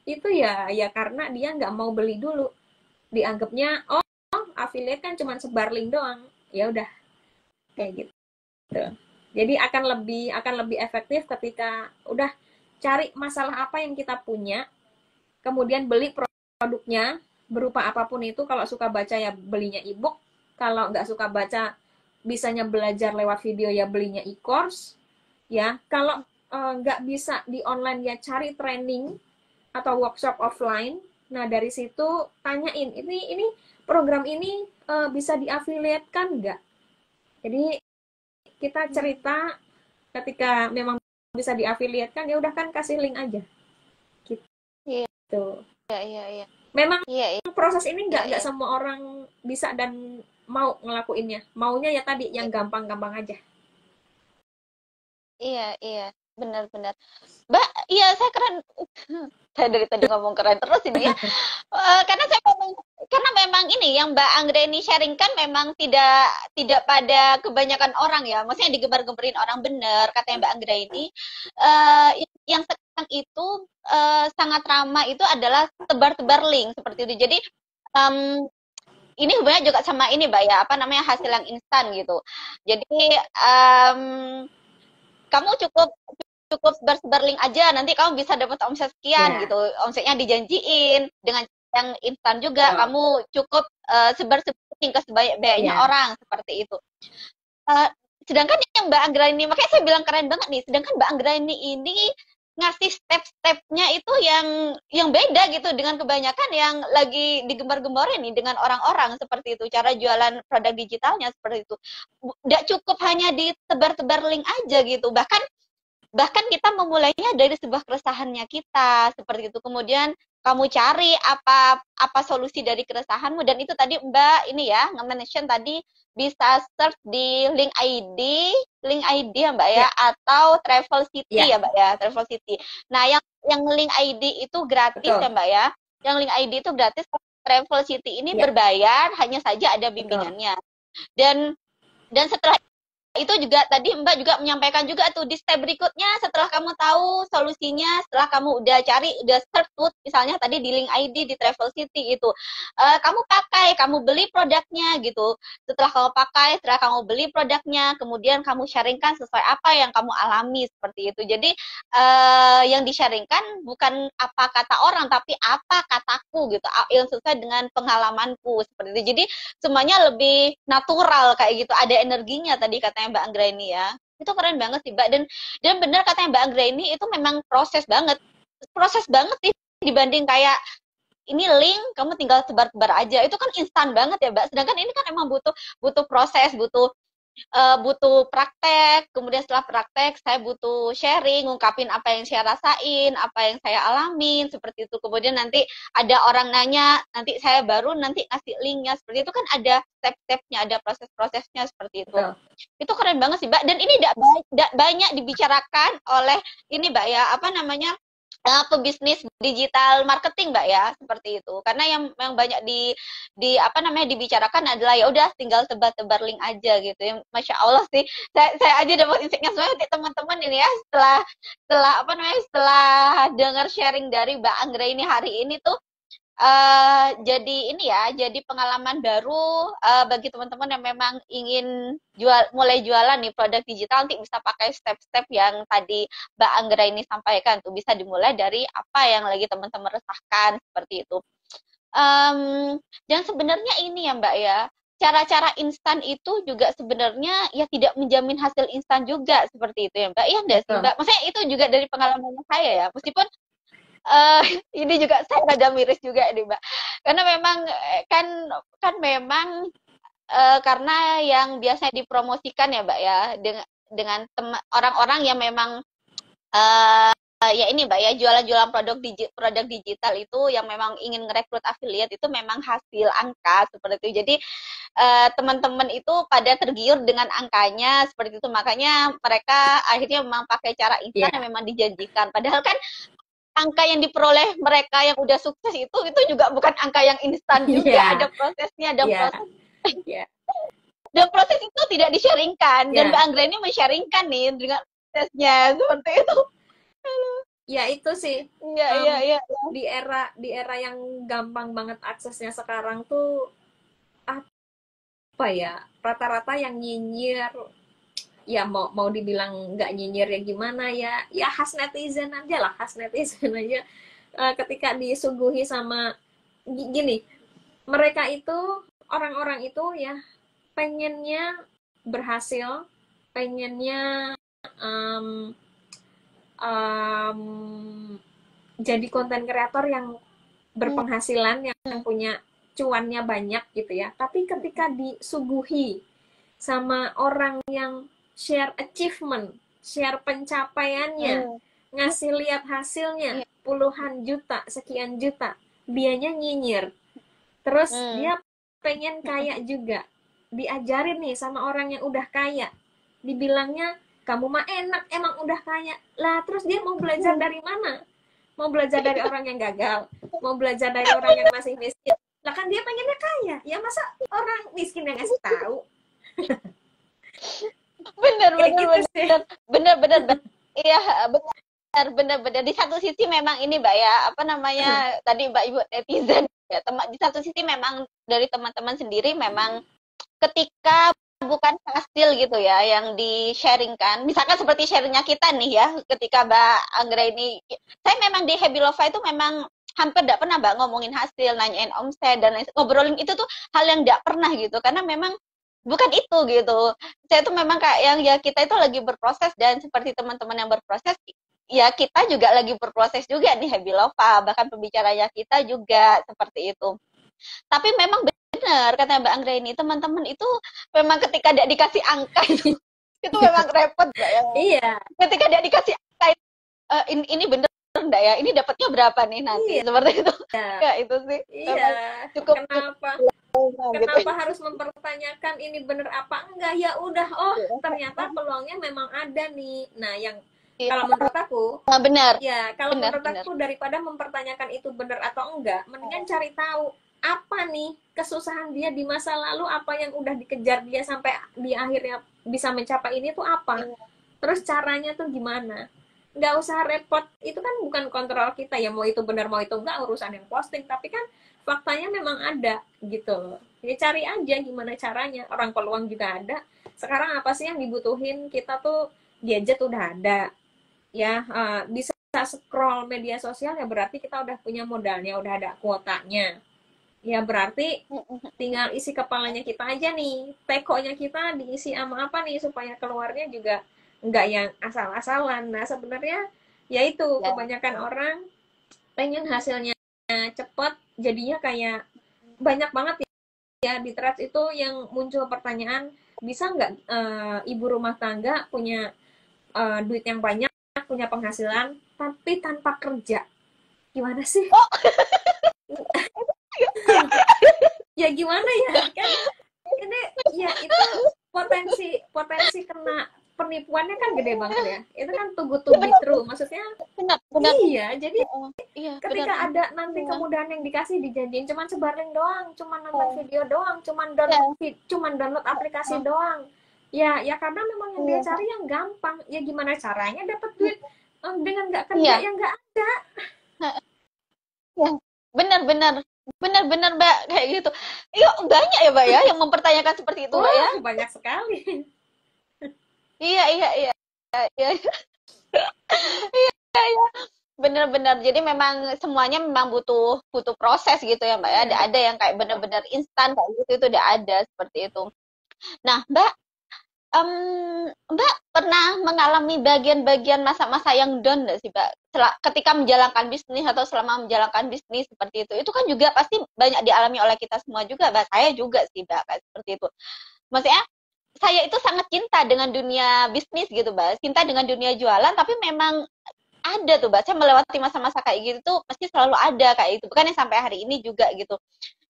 A: Itu ya karena dia nggak mau beli dulu. Dianggapnya, oh affiliate kan cuman sebar link doang. Ya udah kayak gitu. Jadi akan lebih efektif ketika udah cari masalah apa yang kita punya, kemudian beli produknya berupa apapun itu. Kalau suka baca ya belinya ebook, kalau nggak suka baca bisanya belajar lewat video ya belinya e-course ya. Kalau nggak bisa di online ya cari training atau workshop offline. Nah dari situ tanyain, ini program ini bisa diafiliatkan nggak? Jadi kita cerita, ketika memang bisa diafiliatkan ya udah kan kasih link aja gitu.
B: Iya.
A: Memang proses ini nggak semua orang bisa dan mau ngelakuinnya. Maunya ya tadi yang gampang-gampang aja.
B: Iya, benar-benar. Mbak, iya saya keren. Saya dari tadi ngomong keren terus ini ya. Karena memang ini yang Mbak Anggreni sharingkan memang tidak pada kebanyakan orang ya. Maksudnya digembar-gemberin orang, bener katanya Mbak Anggreni. Yang sekarang itu sangat ramai itu adalah tebar-tebar link seperti itu. Jadi ini hubungannya juga sama ini Mbak ya, apa namanya, hasil yang instan gitu. Jadi kamu cukup sebar link aja, nanti kamu bisa dapat omset sekian gitu. Omsetnya dijanjiin dengan yang instan juga. Kamu cukup sebar link ke sebanyak-banyaknya orang seperti itu. Sedangkan yang Mbak Anggreni, makanya saya bilang keren banget nih. Sedangkan Mbak Anggreni ini ngasih step-stepnya itu yang beda gitu dengan kebanyakan yang lagi digembar-gemborin nih dengan orang-orang seperti itu. Cara jualan produk digitalnya seperti itu. Nggak cukup hanya ditebar-tebar link aja gitu. Bahkan kita memulainya dari sebuah keresahannya kita seperti itu. Kemudian kamu cari apa solusi dari keresahanmu, dan itu tadi Mbak ini ya nge-mention tadi bisa search di link ID ya Mbak ya, atau Travel City ya Mbak ya, Travel City. Nah, yang link ID itu gratis ya Mbak ya. Yang link ID itu gratis. Travel City ini berbayar, hanya saja ada bimbingannya. Dan setelah itu juga tadi Mbak juga menyampaikan juga tuh di step berikutnya, setelah kamu tahu solusinya, setelah kamu udah cari, udah search tuh misalnya tadi di link ID di Travel City itu, kamu beli produknya gitu. Setelah kamu pakai, setelah kamu beli produknya, kemudian kamu sharingkan sesuai apa yang kamu alami seperti itu. Jadi yang di-sharingkan bukan apa kata orang, tapi apa kataku gitu, yang sesuai dengan pengalamanku seperti itu. Jadi semuanya lebih natural kayak gitu, ada energinya tadi katanya Mbak Anggreni ya. Itu keren banget sih Mbak, dan benar katanya Mbak Anggreni itu memang proses banget. proses banget sih dibanding kayak ini link kamu tinggal sebar-sebar aja, itu kan instan banget ya Mbak, sedangkan ini kan emang butuh butuh proses, butuh praktek, kemudian setelah praktek saya butuh sharing, ngungkapin apa yang saya rasain, apa yang saya alamin, seperti itu. Kemudian nanti ada orang nanya, nanti saya baru nanti ngasih linknya, seperti itu kan ada step-stepnya, ada proses-prosesnya seperti itu.
A: Betul.
B: Itu keren banget sih Mbak, dan ini tidak banyak dibicarakan oleh ini Mbak ya, apa namanya, pebisnis digital marketing Mbak ya, seperti itu. Karena yang banyak di apa namanya dibicarakan adalah ya udah tinggal tebar-tebar link aja gitu ya. Masya Allah sih, saya aja dapat insightnya sebenarnya teman-teman ini ya, setelah apa namanya, setelah dengar sharing dari Mbak Anggra ini hari ini tuh, jadi ini ya, jadi pengalaman baru bagi teman-teman yang memang ingin mulai jualan nih produk digital, nanti bisa pakai step-step yang tadi Mbak Anggra ini sampaikan tuh, bisa dimulai dari apa yang lagi teman-teman resahkan seperti itu. Dan sebenarnya ini ya Mbak ya, cara-cara instan itu juga sebenarnya ya tidak menjamin hasil instan juga seperti itu ya Mbak. Iya enggak sih
A: Betul.
B: Mbak? Maksudnya itu juga dari pengalaman saya ya, meskipun eh ini juga saya rada miris juga nih Mbak. Karena memang kan kan memang karena yang biasanya dipromosikan ya Mbak ya, dengan orang-orang yang memang ya ini Mbak ya, jualan-jualan produk digital itu yang memang ingin ngerekrut affiliate itu memang hasil angka seperti itu. Jadi teman-teman itu pada tergiur dengan angkanya seperti itu, makanya mereka akhirnya memang pakai cara instan
A: Iya.
B: yang memang dijanjikan. Padahal kan angka yang diperoleh mereka yang udah sukses itu juga bukan angka yang instan juga,
A: Iya.
B: ada prosesnya,
A: Iya. Iya.
B: dan proses itu tidak di-sharingkan, dan Mbak
A: Iya.
B: Anggra ini men-sharingkan nih dengan prosesnya seperti itu.
A: Ya itu sih,
B: Iya,
A: em,
B: iya, iya.
A: di era yang gampang banget aksesnya sekarang tuh, apa ya, rata-rata yang nyinyir, ya mau mau dibilang nggak nyinyir ya gimana ya, ya khas netizen aja lah, khas netizen aja. Ketika disuguhi sama gini, mereka itu, orang-orang itu ya pengennya berhasil, pengennya em, em, jadi konten kreator yang
B: Hmm,
A: berpenghasilan, yang punya cuannya banyak gitu ya. Tapi ketika disuguhi sama orang yang share achievement, share pencapaiannya,
B: hmm,
A: ngasih lihat hasilnya,
B: iya,
A: puluhan juta, sekian juta, dianya nyinyir. Terus
B: hmm,
A: dia pengen kaya juga. Diajarin nih sama orang yang udah kaya. Dibilangnya, kamu mah enak, emang udah kaya. Lah, terus dia mau belajar
B: hmm.
A: dari mana? Mau belajar dari orang yang gagal? Mau belajar dari orang yang masih miskin? Lah kan dia pengennya kaya. Ya masa orang miskin yang ngasih tahu?
B: Bener,
A: Kayak
B: bener,
A: gitu sih.
B: bener, bener, bener, bener. Iya, bener, bener, bener. Di satu sisi memang ini Mbak ya, apa namanya, tadi Mbak Ibu netizen ya, di satu sisi memang dari teman-teman sendiri memang ketika bukan hasil gitu ya yang di-sharingkan, misalkan seperti sharingnya kita nih ya, ketika Mbak Anggra ini, saya memang di Happy Lova itu memang hampir tidak pernah Mbak ngomongin hasil, nanyain omset, dan lain ngobrolin itu tuh hal yang tidak pernah gitu, karena memang bukan itu gitu. Saya tuh memang kayak yang ya kita itu lagi berproses, dan seperti teman-teman yang berproses, ya kita juga lagi berproses juga nih Happy Lova, bahkan pembicaranya kita juga seperti itu. Tapi memang benar kata Mbak Anggra ini, teman-teman itu memang ketika tidak dikasih angka itu memang repot Mbak ya.
A: Iya.
B: Ketika tidak dikasih angka ini bener enggak ya? Ini dapatnya berapa nih nanti?
A: Iya.
B: Seperti itu. Ya itu sih.
A: Iya.
B: Memang cukup
A: Kenapa?
B: gitu.
A: Kenapa harus mempertanyakan ini bener apa enggak? Ya udah, oh ternyata peluangnya memang ada nih. Nah, yang
B: Iya,
A: kalau menurut aku,
B: benar.
A: ya kalau
B: Benar,
A: menurut
B: benar.
A: aku daripada mempertanyakan itu bener atau enggak, mendingan cari tahu apa nih kesusahan dia di masa lalu, apa yang udah dikejar dia sampai di akhirnya bisa mencapai ini tuh apa. Terus caranya tuh gimana? Nggak usah repot, itu kan bukan kontrol kita ya, mau itu benar mau itu enggak urusan yang posting, tapi kan faktanya memang ada gitu loh. Ya cari aja gimana caranya, orang peluang juga ada. Sekarang apa sih yang dibutuhin kita tuh, gadget udah ada ya, bisa scroll media sosial ya berarti kita udah punya modalnya, udah ada kuotanya. Ya berarti tinggal isi kepalanya kita aja nih, tekonya kita diisi sama apa nih supaya keluarnya juga nggak yang asal-asalan. Nah sebenarnya Yaitu
B: Ya.
A: kebanyakan orang pengen hasilnya cepat, jadinya kayak banyak banget ya di threads itu yang muncul pertanyaan, bisa nggak ibu rumah tangga punya duit yang banyak, punya penghasilan, tapi tanpa kerja? Gimana sih?
B: Oh,
A: Ya gimana ya? Kan ini ya itu potensi potensi kena penipuannya kan gede banget ya. Itu kan too good to
B: iya
A: be
B: benar,
A: true. Maksudnya
B: benar, benar.
A: iya, jadi
B: Oh, iya, benar.
A: ketika ada nanti
B: Iya,
A: kemudahan yang dikasih dijanjiin cuman sebar link doang, cuman nonton
B: iya,
A: video doang,
B: iya,
A: cuman download aplikasi doang. Ya, ya karena memang yang dia
B: iya,
A: cari yang gampang. Ya gimana caranya dapat duit dengan nggak kerja
B: iya,
A: yang nggak ada.
B: iya. Benar, benar, benar, benar, Mbak, kayak gitu. Iya, banyak ya, Mbak ya, yang mempertanyakan seperti itu, Mbak ya.
A: Wah, banyak sekali.
B: Iya, iya, iya, iya, iya, iya. Benar-benar. Jadi memang semuanya memang butuh butuh proses gitu ya, Mbak ya.
A: Iya,
B: Ada yang kayak benar-benar instan kayak gitu itu udah ada seperti itu. Nah, Mbak, Mbak pernah mengalami bagian-bagian masa-masa yang down nggak sih, Mbak? Ketika menjalankan bisnis atau selama menjalankan bisnis seperti itu. Itu kan juga pasti banyak dialami oleh kita semua juga, Mbak. Saya juga sih, Mbak, kayak seperti itu. Maksudnya saya itu sangat cinta dengan dunia bisnis gitu, Mbak. Cinta dengan dunia jualan, tapi memang ada tuh, Mbak. Saya melewati masa-masa kayak gitu tuh pasti selalu ada kayak itu. Bukan yang sampai hari ini juga gitu.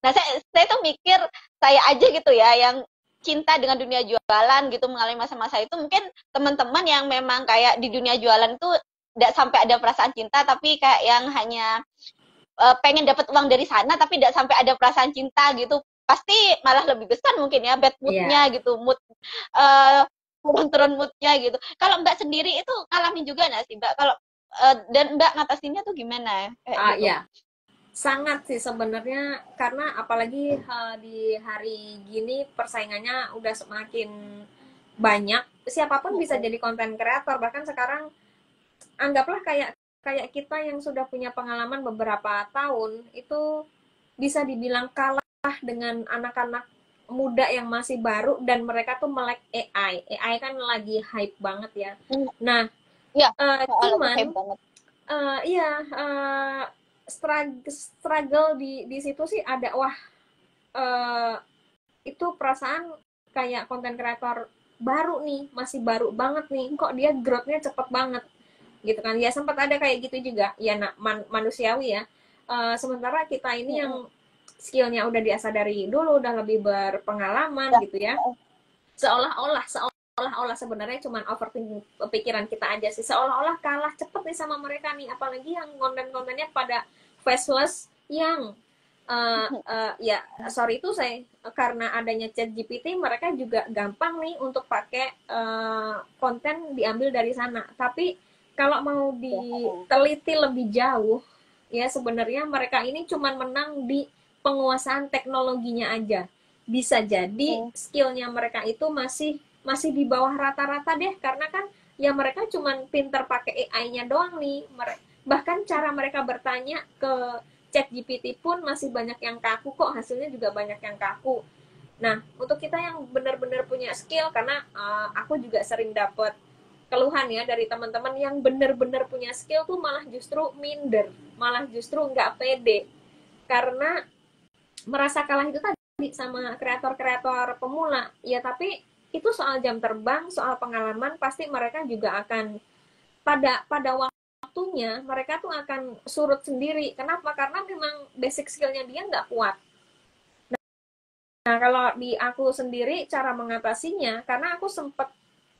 B: Nah, saya tuh mikir saya aja gitu ya yang cinta dengan dunia jualan gitu mengalami masa-masa itu, mungkin teman-teman yang memang kayak di dunia jualan itu tidak sampai ada perasaan cinta, tapi kayak yang hanya pengen dapat uang dari sana tapi tidak sampai ada perasaan cinta gitu, pasti malah lebih besar mungkin ya bad moodnya
A: iya.
B: gitu, mood uh, turun moodnya gitu. Kalau Mbak sendiri itu ngalamin juga nggak sih, Mbak? Kalau dan Mbak ngatasinnya tuh gimana kayak gitu?
A: Iya. Sangat sih sebenarnya, karena apalagi di hari gini persaingannya udah semakin banyak. Siapapun bisa jadi konten kreator. Bahkan sekarang anggaplah kayak kayak kita yang sudah punya pengalaman beberapa tahun itu bisa dibilang kalah dengan anak-anak muda yang masih baru dan mereka tuh melek AI. AI kan lagi hype banget ya. Nah,
B: Iya, lagi hype
A: cuman
B: banget.
A: iya, struggle di situ sih ada. Wah, uh, itu perasaan kayak konten kreator baru nih, masih baru banget nih, kok dia growth-nya cepet banget gitu kan. Ya sempat ada kayak gitu juga ya, manusiawi ya. Sementara kita ini yang skillnya udah diasah dari dulu, udah lebih berpengalaman
B: Ya,
A: gitu ya, seolah-olah sebenarnya cuma overthinking pikiran kita aja sih, seolah-olah kalah cepet nih sama mereka nih, apalagi yang konten-kontennya pada faceless yang ya sorry itu saya, karena adanya chat GPT mereka juga gampang nih untuk pakai konten diambil dari sana. Tapi kalau mau diteliti lebih jauh ya, sebenarnya mereka ini cuman menang di penguasaan teknologinya aja. Bisa jadi skillnya mereka itu masih masih di bawah rata-rata deh, karena kan ya mereka cuman pinter pakai AI-nya doang nih. Bahkan cara mereka bertanya ke Chat GPT pun masih banyak yang kaku kok, hasilnya juga banyak yang kaku. Nah, untuk kita yang benar-benar punya skill, karena aku juga sering dapat keluhan ya dari teman-teman yang benar-benar punya skill tuh malah justru minder, malah justru nggak pede, karena merasa kalah itu tadi sama kreator-kreator pemula. Ya tapi itu soal jam terbang, soal pengalaman, pasti mereka juga akan pada waktunya mereka tuh akan surut sendiri. Kenapa? Karena memang basic skillnya dia nggak kuat. Nah, kalau di aku sendiri cara mengatasinya, karena aku sempat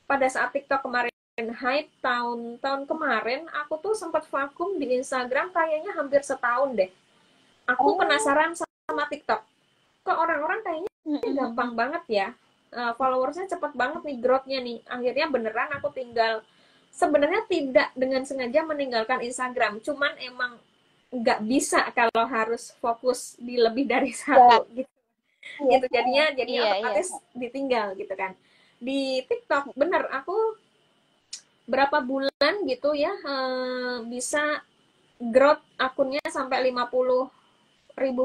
A: pada saat TikTok kemarin hype tahun kemarin, aku tuh sempat vakum di Instagram kayaknya hampir setahun deh. Aku penasaran sama TikTok. Kok orang-orang kayaknya gampang banget ya, followersnya cepet banget nih growth-nya nih. Akhirnya beneran aku tinggal, sebenarnya tidak dengan sengaja meninggalkan Instagram, cuman emang nggak bisa kalau harus fokus di lebih dari satu gitu. Gitu jadinya
B: iya, iya.
A: otomatis ditinggal gitu kan. Di TikTok bener aku berapa bulan gitu ya, bisa growth akunnya sampai 50.000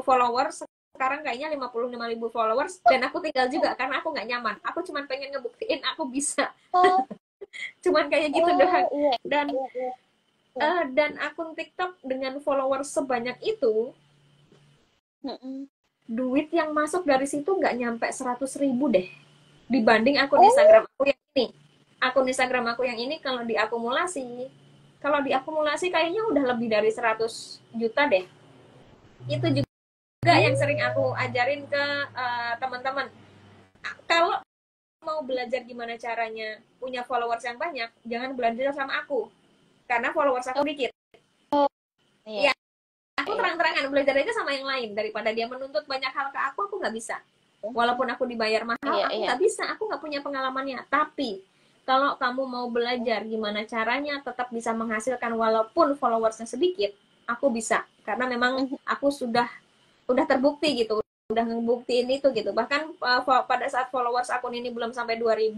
A: followers. Sekarang kayaknya 55.000 followers, dan aku tinggal juga karena aku nggak nyaman. Aku cuma pengen ngebuktiin aku bisa.
B: Oh,
A: Cuman kayak gitu
B: oh,
A: doang.
B: iya,
A: Dan
B: iya, iya.
A: Dan akun TikTok dengan followers sebanyak itu, duit yang masuk dari situ nggak nyampe 100.000 deh. Dibanding akun Instagram aku yang ini. Akun Instagram aku yang ini kalau diakumulasi kayaknya udah lebih dari 100 juta deh. Itu juga yang sering aku ajarin ke teman-teman. Kalau mau belajar gimana caranya punya followers yang banyak, jangan belajar sama aku. Karena followers aku dikit. Iya. Ya, aku terang-terangan belajar aja sama yang lain daripada dia menuntut banyak hal ke aku nggak bisa. Walaupun aku dibayar mahal, aku nggak bisa, aku nggak punya pengalamannya. Tapi kalau kamu mau belajar gimana caranya tetap bisa menghasilkan walaupun followersnya sedikit, aku bisa. Karena memang aku udah terbukti gitu, udah ngebuktiin itu gitu. Bahkan pada saat followers akun ini belum sampai 2.000,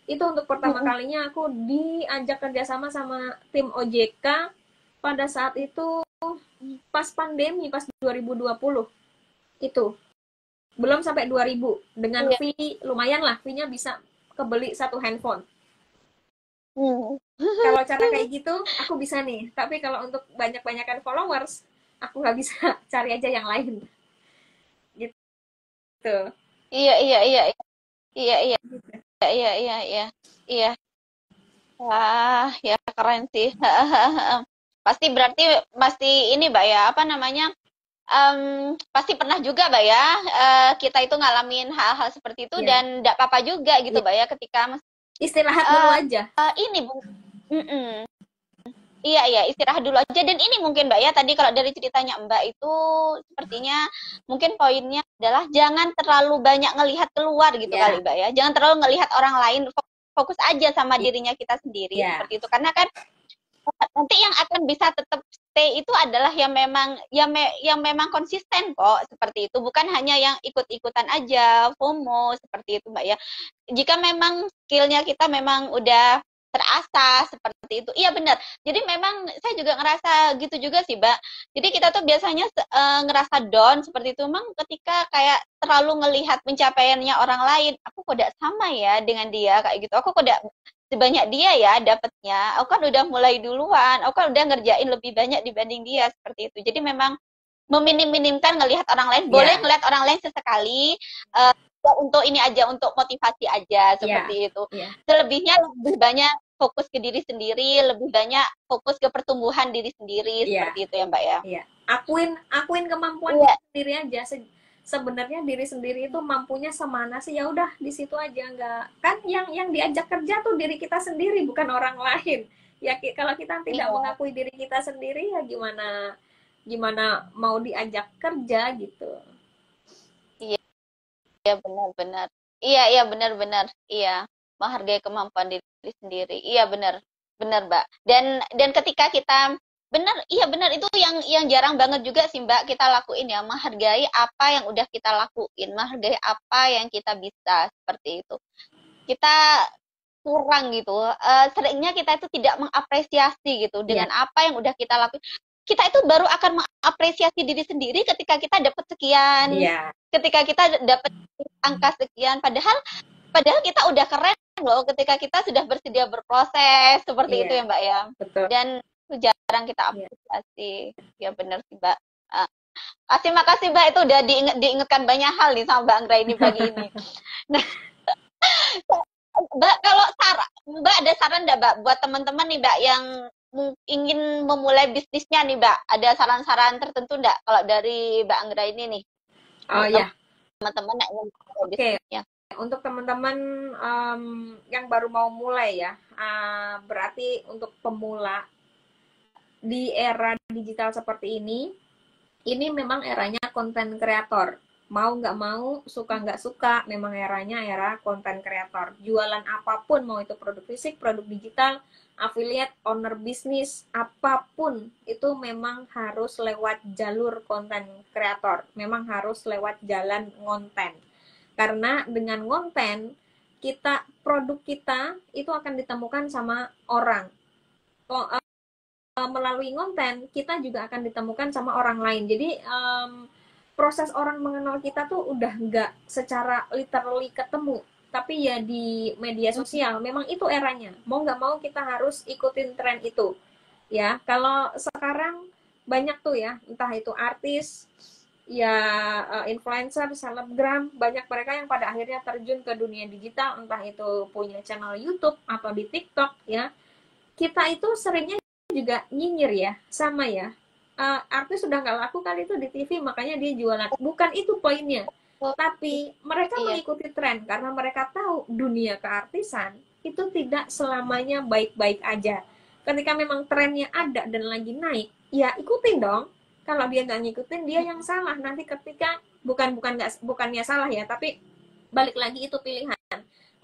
A: itu untuk pertama kalinya aku diajak kerjasama sama tim OJK pada saat itu pas pandemi, pas 2020 itu belum sampai 2.000 dengan fee lumayan lah, fee-nya bisa kebeli satu handphone. Kalau cara kayak gitu aku bisa nih, tapi kalau untuk banyak-banyakan followers aku nggak bisa. Cari aja yang lain gitu.
B: Iya, iya, iya, iya, iya, iya, iya, iya, iya. Wah, ya keren sih. Pasti berarti ini, Mbak ya, apa namanya? Pasti pernah juga, Mbak ya, kita itu ngalamin hal-hal seperti itu dan enggak apa-apa juga gitu, Mbak ya, ketika
A: istirahat dulu aja.
B: Ini, Bu. Iya, iya, istirahat dulu aja. Dan ini mungkin Mbak ya, tadi kalau dari ceritanya Mbak itu sepertinya mungkin poinnya adalah jangan terlalu banyak ngelihat keluar gitu kali Mbak ya. Jangan terlalu ngelihat orang lain, fokus aja sama dirinya kita sendiri seperti itu. Karena kan nanti yang akan bisa tetap stay itu adalah yang memang konsisten kok seperti itu. Bukan hanya yang ikut-ikutan aja, FOMO seperti itu Mbak ya. Jika memang skillnya kita memang udah terasa seperti itu. Iya benar. Jadi memang saya juga ngerasa gitu juga sih, Mbak. Jadi kita tuh biasanya ngerasa down seperti itu memang ketika kayak terlalu ngelihat pencapaiannya orang lain. Aku kok tidak sama ya dengan dia kayak gitu. Aku kok tidak sebanyak dia ya dapatnya. Aku kan udah mulai duluan. Aku kan udah ngerjain lebih banyak dibanding dia seperti itu. Jadi memang meminim-minimkan ngelihat orang lain. Boleh ngelihat orang lain sesekali. Untuk ini aja, untuk motivasi aja seperti itu. Selebihnya lebih banyak fokus ke diri sendiri, lebih banyak fokus ke pertumbuhan diri sendiri seperti itu ya Mbak ya.
A: Iya. Akuin kemampuan diri sendiri aja. Sebenarnya diri sendiri itu mampunya semana sih, ya udah di situ aja. Nggak kan yang diajak kerja tuh diri kita sendiri bukan orang lain. Ya kalau kita tidak mengakui diri kita sendiri ya gimana mau diajak kerja gitu.
B: Iya benar-benar. Iya benar-benar. Iya, menghargai kemampuan diri sendiri. Iya benar. Benar, Mbak. Dan ketika kita benar itu yang jarang banget juga sih Mbak kita lakuin ya, menghargai apa yang udah kita lakuin, menghargai apa yang kita bisa seperti itu. Kita kurang gitu. Seringnya kita itu tidak mengapresiasi gitu dengan apa yang udah kita lakuin. Kita itu baru akan mengapresiasi diri sendiri ketika kita dapat sekian. Ketika kita dapat angka sekian, padahal kita udah keren loh ketika kita sudah bersedia berproses seperti itu ya Mbak ya.
A: Betul.
B: Dan itu jarang kita apresiasi. Ya benar sih Mbak. Makasih Mbak, itu udah diingatkan banyak hal nih sama Mbak Anggra ini pagi ini. Nah, Mbak, kalau Mbak ada saran nggak Mbak buat teman-teman nih Mbak yang ingin memulai bisnisnya nih Mbak? Ada saran-saran tertentu nggak kalau dari Mbak Anggra ini nih?
A: Oh iya.
B: Teman-teman yang ingin memulai bisnisnya.
A: Untuk teman-teman yang baru mau mulai ya, berarti untuk pemula di era digital seperti ini memang eranya konten kreator. Mau nggak mau, suka nggak suka, memang eranya era konten kreator. Jualan apapun, mau itu produk fisik, produk digital, affiliate, owner bisnis, apapun itu memang harus lewat jalur konten kreator. Memang harus lewat jalan ngonten. Karena dengan ngonten, produk kita itu akan ditemukan sama orang. Melalui ngonten, kita juga akan ditemukan sama orang lain. Jadi, proses orang mengenal kita tuh udah nggak secara literally ketemu, tapi ya di media sosial. Memang itu eranya. Mau nggak mau kita harus ikutin tren itu. Ya, kalau sekarang banyak tuh ya, entah itu artis, ya influencer, selebgram, banyak mereka yang pada akhirnya terjun ke dunia digital, entah itu punya channel YouTube atau di TikTok ya. Kita itu seringnya juga nyinyir ya, sama ya. Artis sudah nggak laku kali itu di TV, makanya dia jualan. Bukan itu poinnya.
B: Oh,
A: Tapi mereka
B: iya.
A: mengikuti tren karena mereka tahu dunia keartisan itu tidak selamanya baik-baik aja. Ketika memang trennya ada dan lagi naik, ya ikutin dong. Kalau dia nggak ngikutin, dia yang salah. Nanti ketika bukannya salah ya, tapi balik lagi itu pilihan.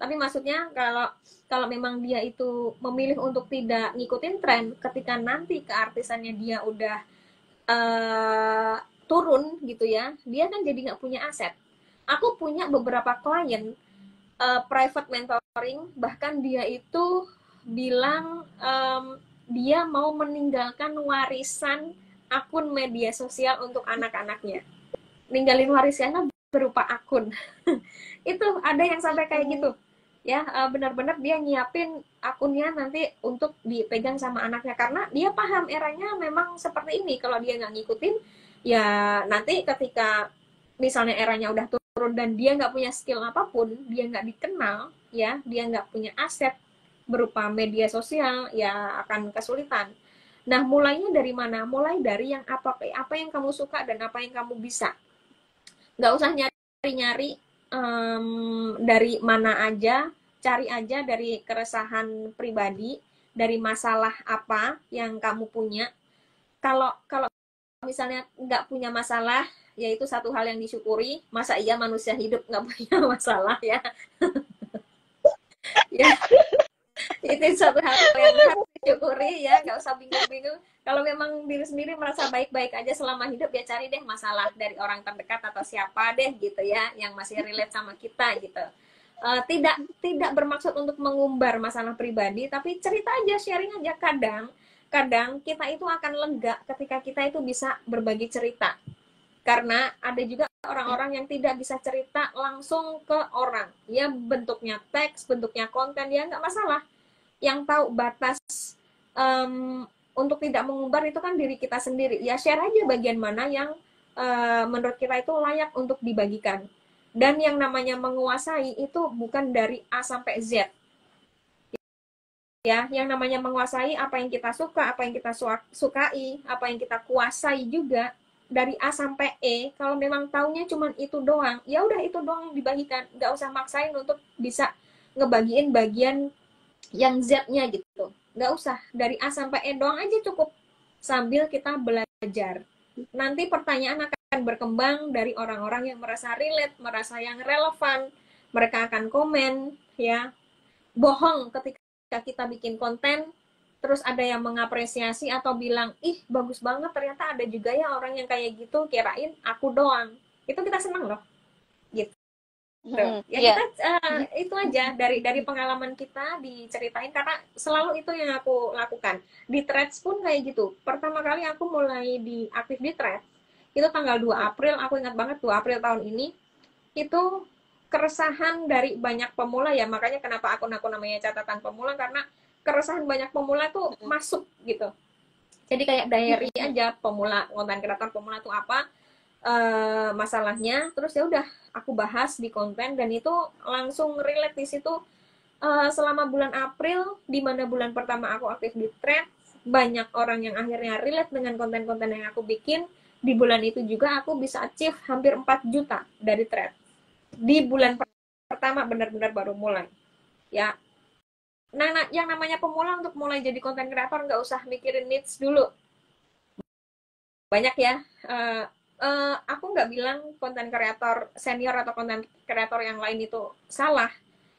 A: Tapi maksudnya kalau kalau memang dia itu memilih untuk tidak ngikutin tren, ketika nanti keartisannya dia udah uh, turun gitu ya, dia kan jadi nggak punya aset. Aku punya beberapa klien private mentoring, bahkan dia itu bilang dia mau meninggalkan warisan akun media sosial untuk anak-anaknya. Ninggalin warisannya berupa akun. Itu ada yang sampai kayak gitu ya, benar-benar dia nyiapin akunnya nanti untuk dipegang sama anaknya karena dia paham eranya memang seperti ini. Kalau dia nggak ngikutin ya nanti ketika misalnya eranya udah turun dan dia nggak punya skill apapun, dia nggak dikenal ya, dia nggak punya aset berupa media sosial, ya akan kesulitan. Nah, mulainya dari mana? Mulai dari yang apa yang kamu suka dan apa yang kamu bisa. Nggak usah nyari-nyari dari mana aja, cari aja dari keresahan pribadi, dari masalah apa yang kamu punya. Kalau kalau misalnya nggak punya masalah, yaitu satu hal yang disyukuri. Masa iya manusia hidup nggak punya masalah ya? Ya, itu satu hal yang harus disyukuri ya, nggak usah bingung-bingung. Kalau memang diri sendiri merasa baik-baik aja selama hidup, ya cari deh masalah dari orang terdekat atau siapa deh gitu ya yang masih relate sama kita gitu. Tidak bermaksud untuk mengumbar masalah pribadi, tapi cerita aja, sharing aja. Kadang kita itu akan lega ketika kita itu bisa berbagi cerita, karena ada juga orang-orang yang tidak bisa cerita langsung ke orang ya, bentuknya teks, bentuknya konten, ya nggak masalah. Yang tahu batas untuk tidak mengumbar itu kan diri kita sendiri. Ya share aja bagian mana yang menurut kita itu layak untuk dibagikan. Dan yang namanya menguasai itu bukan dari A sampai Z. Ya, yang namanya menguasai apa yang kita suka, apa yang kita sukai, apa yang kita kuasai juga dari A sampai E. Kalau memang taunya cuma itu doang, ya udah itu doang yang dibagikan. Nggak usah maksain untuk bisa ngebagiin bagian yang Z-nya gitu. Nggak usah, dari A sampai E doang aja cukup. Sambil kita belajar. Nanti pertanyaan akan berkembang dari orang-orang yang merasa relate, merasa yang relevan. Mereka akan komen, ya. Bohong ketika kita bikin konten, terus ada yang mengapresiasi atau bilang, ih bagus banget, ternyata ada juga ya orang yang kayak gitu, kirain aku doang. Itu kita seneng loh, gitu. Ya
B: Iya.
A: kita itu aja dari pengalaman kita diceritain, karena selalu itu yang aku lakukan di Threads pun kayak gitu. Pertama kali aku mulai aktif di Threads itu tanggal 2 April, aku ingat banget, 2 April tahun ini. Itu keresahan dari banyak pemula ya, makanya kenapa akun-akun namanya catatan pemula, karena keresahan banyak pemula tuh masuk gitu. Jadi kayak diary aja, pemula, konten kreator pemula tuh apa masalahnya, terus ya udah aku bahas di konten, dan itu langsung relate di situ. Selama bulan April, di mana bulan pertama aku aktif di Threads, banyak orang yang akhirnya relate dengan konten-konten yang aku bikin. Di bulan itu juga aku bisa achieve hampir 4 juta dari Threads. Di bulan pertama benar-benar baru mulai. Ya, nah yang namanya pemula untuk mulai jadi konten kreator nggak usah mikirin niche dulu. Banyak ya, aku nggak bilang konten kreator senior atau konten kreator yang lain itu salah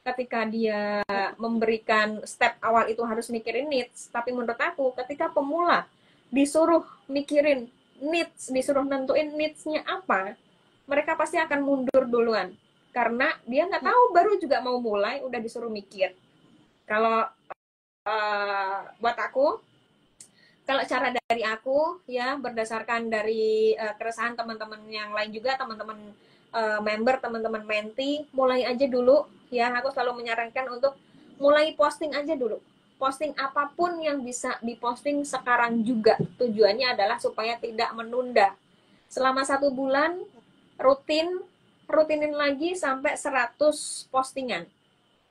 A: ketika dia memberikan step awal itu harus mikirin needs. Tapi menurut aku ketika pemula disuruh mikirin needs, disuruh nentuin needs-nya apa, mereka pasti akan mundur duluan, karena dia nggak tahu, baru juga mau mulai udah disuruh mikir. Kalau buat aku, kalau cara dari aku ya, berdasarkan dari keresahan teman-teman yang lain juga, teman-teman member, teman-teman menti, mulai aja dulu ya. Aku selalu menyarankan untuk mulai posting aja dulu. posting apapun yang bisa diposting sekarang juga. Tujuannya adalah supaya tidak menunda. Selama 1 bulan rutinin lagi sampai 100 postingan.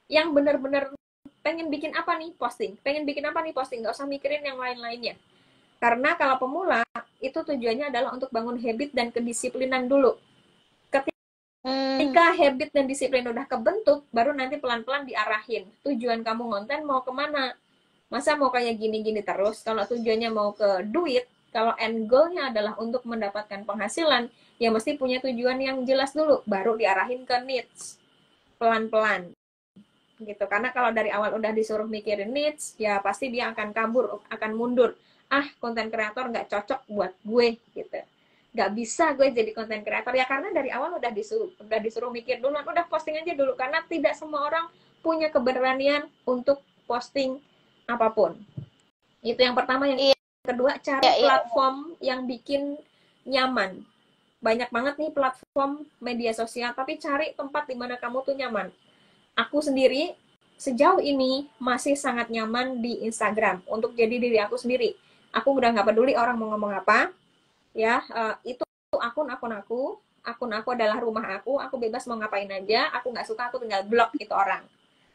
A: Yang benar-benar pengen bikin apa nih posting, nggak usah mikirin yang lain-lainnya. Karena kalau pemula itu tujuannya adalah untuk bangun habit dan kedisiplinan dulu. Ketika habit dan disiplin udah kebentuk, baru nanti pelan-pelan diarahin. Tujuan kamu ngonten mau kemana? Masa mau kayak gini-gini terus? Kalau tujuannya mau ke duit, kalau end goal-nya adalah untuk mendapatkan penghasilan, ya mesti punya tujuan yang jelas dulu, baru diarahin ke needs. Pelan-pelan. Gitu. Karena kalau dari awal udah disuruh mikirin needs, ya pasti dia akan kabur, akan mundur. Ah, konten kreator nggak cocok buat gue, gitu. Nggak bisa gue jadi konten kreator, ya karena dari awal udah disuruh mikir duluan, udah posting aja dulu, karena tidak semua orang punya keberanian untuk posting apapun. Itu yang pertama. Yang kedua, cari platform yang bikin nyaman. Banyak banget nih platform media sosial, tapi cari tempat di mana kamu tuh nyaman. Aku sendiri sejauh ini masih sangat nyaman di Instagram untuk jadi diri aku sendiri. Aku udah nggak peduli orang mau ngomong apa, ya. Itu akun aku adalah rumah aku bebas mau ngapain aja. Aku nggak suka, aku tinggal blok itu orang.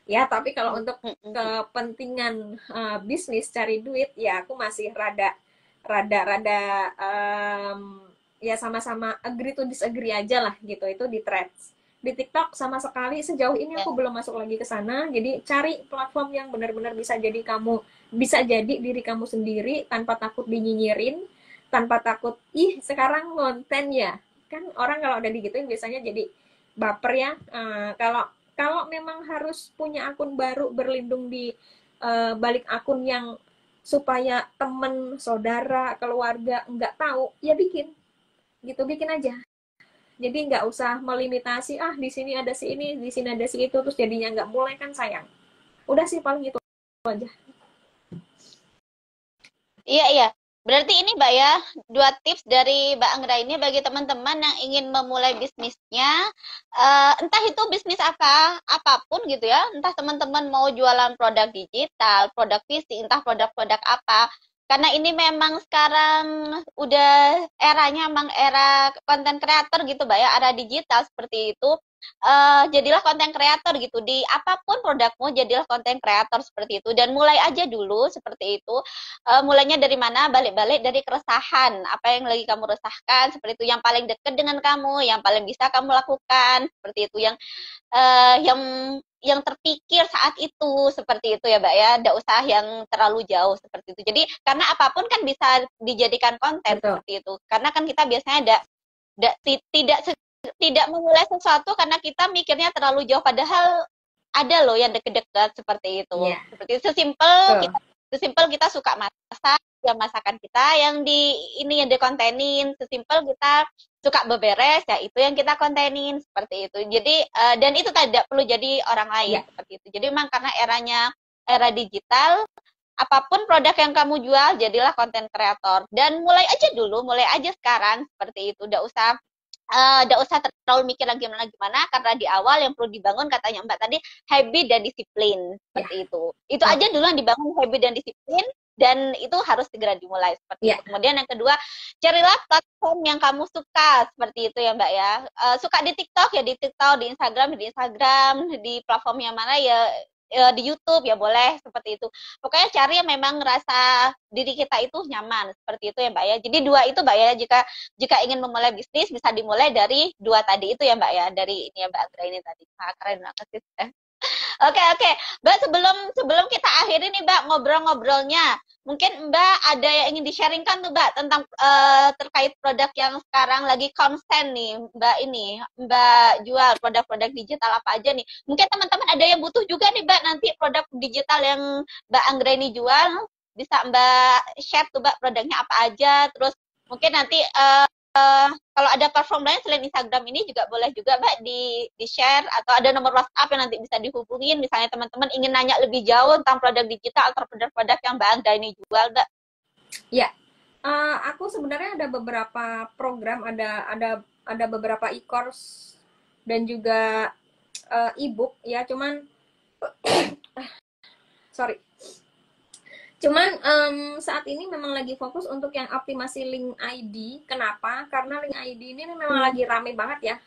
A: Ya, tapi kalau untuk kepentingan bisnis cari duit, ya aku masih rada ya sama-sama agree to disagree aja lah gitu. Itu di Threads. Di TikTok sama sekali sejauh ini aku belum masuk lagi ke sana. Jadi cari platform yang benar-benar bisa jadi diri kamu sendiri tanpa takut dinyinyirin, tanpa takut sekarang konten ya. Kan orang kalau udah digituin biasanya jadi baper ya. Kalau memang harus punya akun baru berlindung di balik akun yang supaya temen, saudara, keluarga nggak tahu, ya bikin aja. Jadi nggak usah melimitasi, di sini ada si ini, di sini ada si itu, terus jadinya nggak mulai, kan sayang. Udah sih paling itu aja.
B: Iya. Berarti ini Mbak ya, 2 tips dari Mbak Anggra ini bagi teman-teman yang ingin memulai bisnisnya, entah itu bisnis apapun gitu ya, entah teman-teman mau jualan produk digital, produk fisik, entah produk-produk apa. Karena ini memang sekarang udah eranya emang era konten kreator gitu Mbak ya, era digital seperti itu. Jadilah konten kreator gitu, di apapun produkmu jadilah konten kreator seperti itu, dan mulai aja dulu seperti itu. Mulainya dari mana? Balik-balik dari keresahan, apa yang lagi kamu resahkan seperti itu, yang paling dekat dengan kamu, yang paling bisa kamu lakukan seperti itu, yang terpikir saat itu seperti itu ya Mbak ya, tidak usah yang terlalu jauh seperti itu. Jadi karena apapun kan bisa dijadikan konten. Betul. Seperti itu, karena kan kita biasanya tidak memulai sesuatu karena kita mikirnya terlalu jauh, padahal ada loh yang deket-deket seperti itu. Yeah. Seperti itu, sesimpel kita suka masak, ya masakan kita yang yang dikontenin. Sesimpel kita suka beberes, ya itu yang kita kontenin seperti itu. Jadi dan itu tidak perlu jadi orang lain. Yeah. Seperti itu. Jadi memang karena era digital, apapun produk yang kamu jual, jadilah konten kreator. Dan mulai aja sekarang seperti itu. Tidak usah terlalu mikir lagi gimana, karena di awal yang perlu dibangun katanya Mbak tadi habit dan disiplin seperti itu. Itu aja dulu yang dibangun, habit dan disiplin, dan itu harus segera dimulai seperti itu. Kemudian yang kedua, carilah platform yang kamu suka seperti itu ya Mbak ya. Suka di TikTok ya di TikTok, di Instagram, di platform yang mana ya, di YouTube ya boleh seperti itu. Pokoknya cari yang memang ngerasa diri kita itu nyaman seperti itu ya Mbak ya. Jadi 2 itu Mbak ya, jika ingin memulai bisnis bisa dimulai dari 2 tadi itu ya Mbak ya, dari ini ya Mbak Anggra ini tadi. Keren banget sih. Oke, Mbak, sebelum kita akhiri nih Mbak ngobrol-ngobrolnya, mungkin Mbak ada yang ingin di-sharingkan tuh Mbak tentang terkait produk yang sekarang lagi konsen nih Mbak jual produk-produk digital apa aja nih. Mungkin teman-teman ada yang butuh juga nih Mbak nanti produk digital yang Mbak Anggra ini jual, bisa Mbak share tuh Mbak produknya apa aja, terus mungkin nanti kalau ada platform lain selain Instagram ini juga boleh juga Mbak di-share, atau ada nomor WhatsApp yang nanti bisa dihubungin misalnya teman-teman ingin nanya lebih jauh tentang produk digital atau produk-produk yang Mbak Anggra ini jual Mbak.
A: Ya, aku sebenarnya ada beberapa program, ada beberapa e-course dan juga e-book ya, cuman sorry, Cuman saat ini memang lagi fokus untuk yang optimasi link ID. Kenapa? Karena link ID ini memang lagi rame banget ya.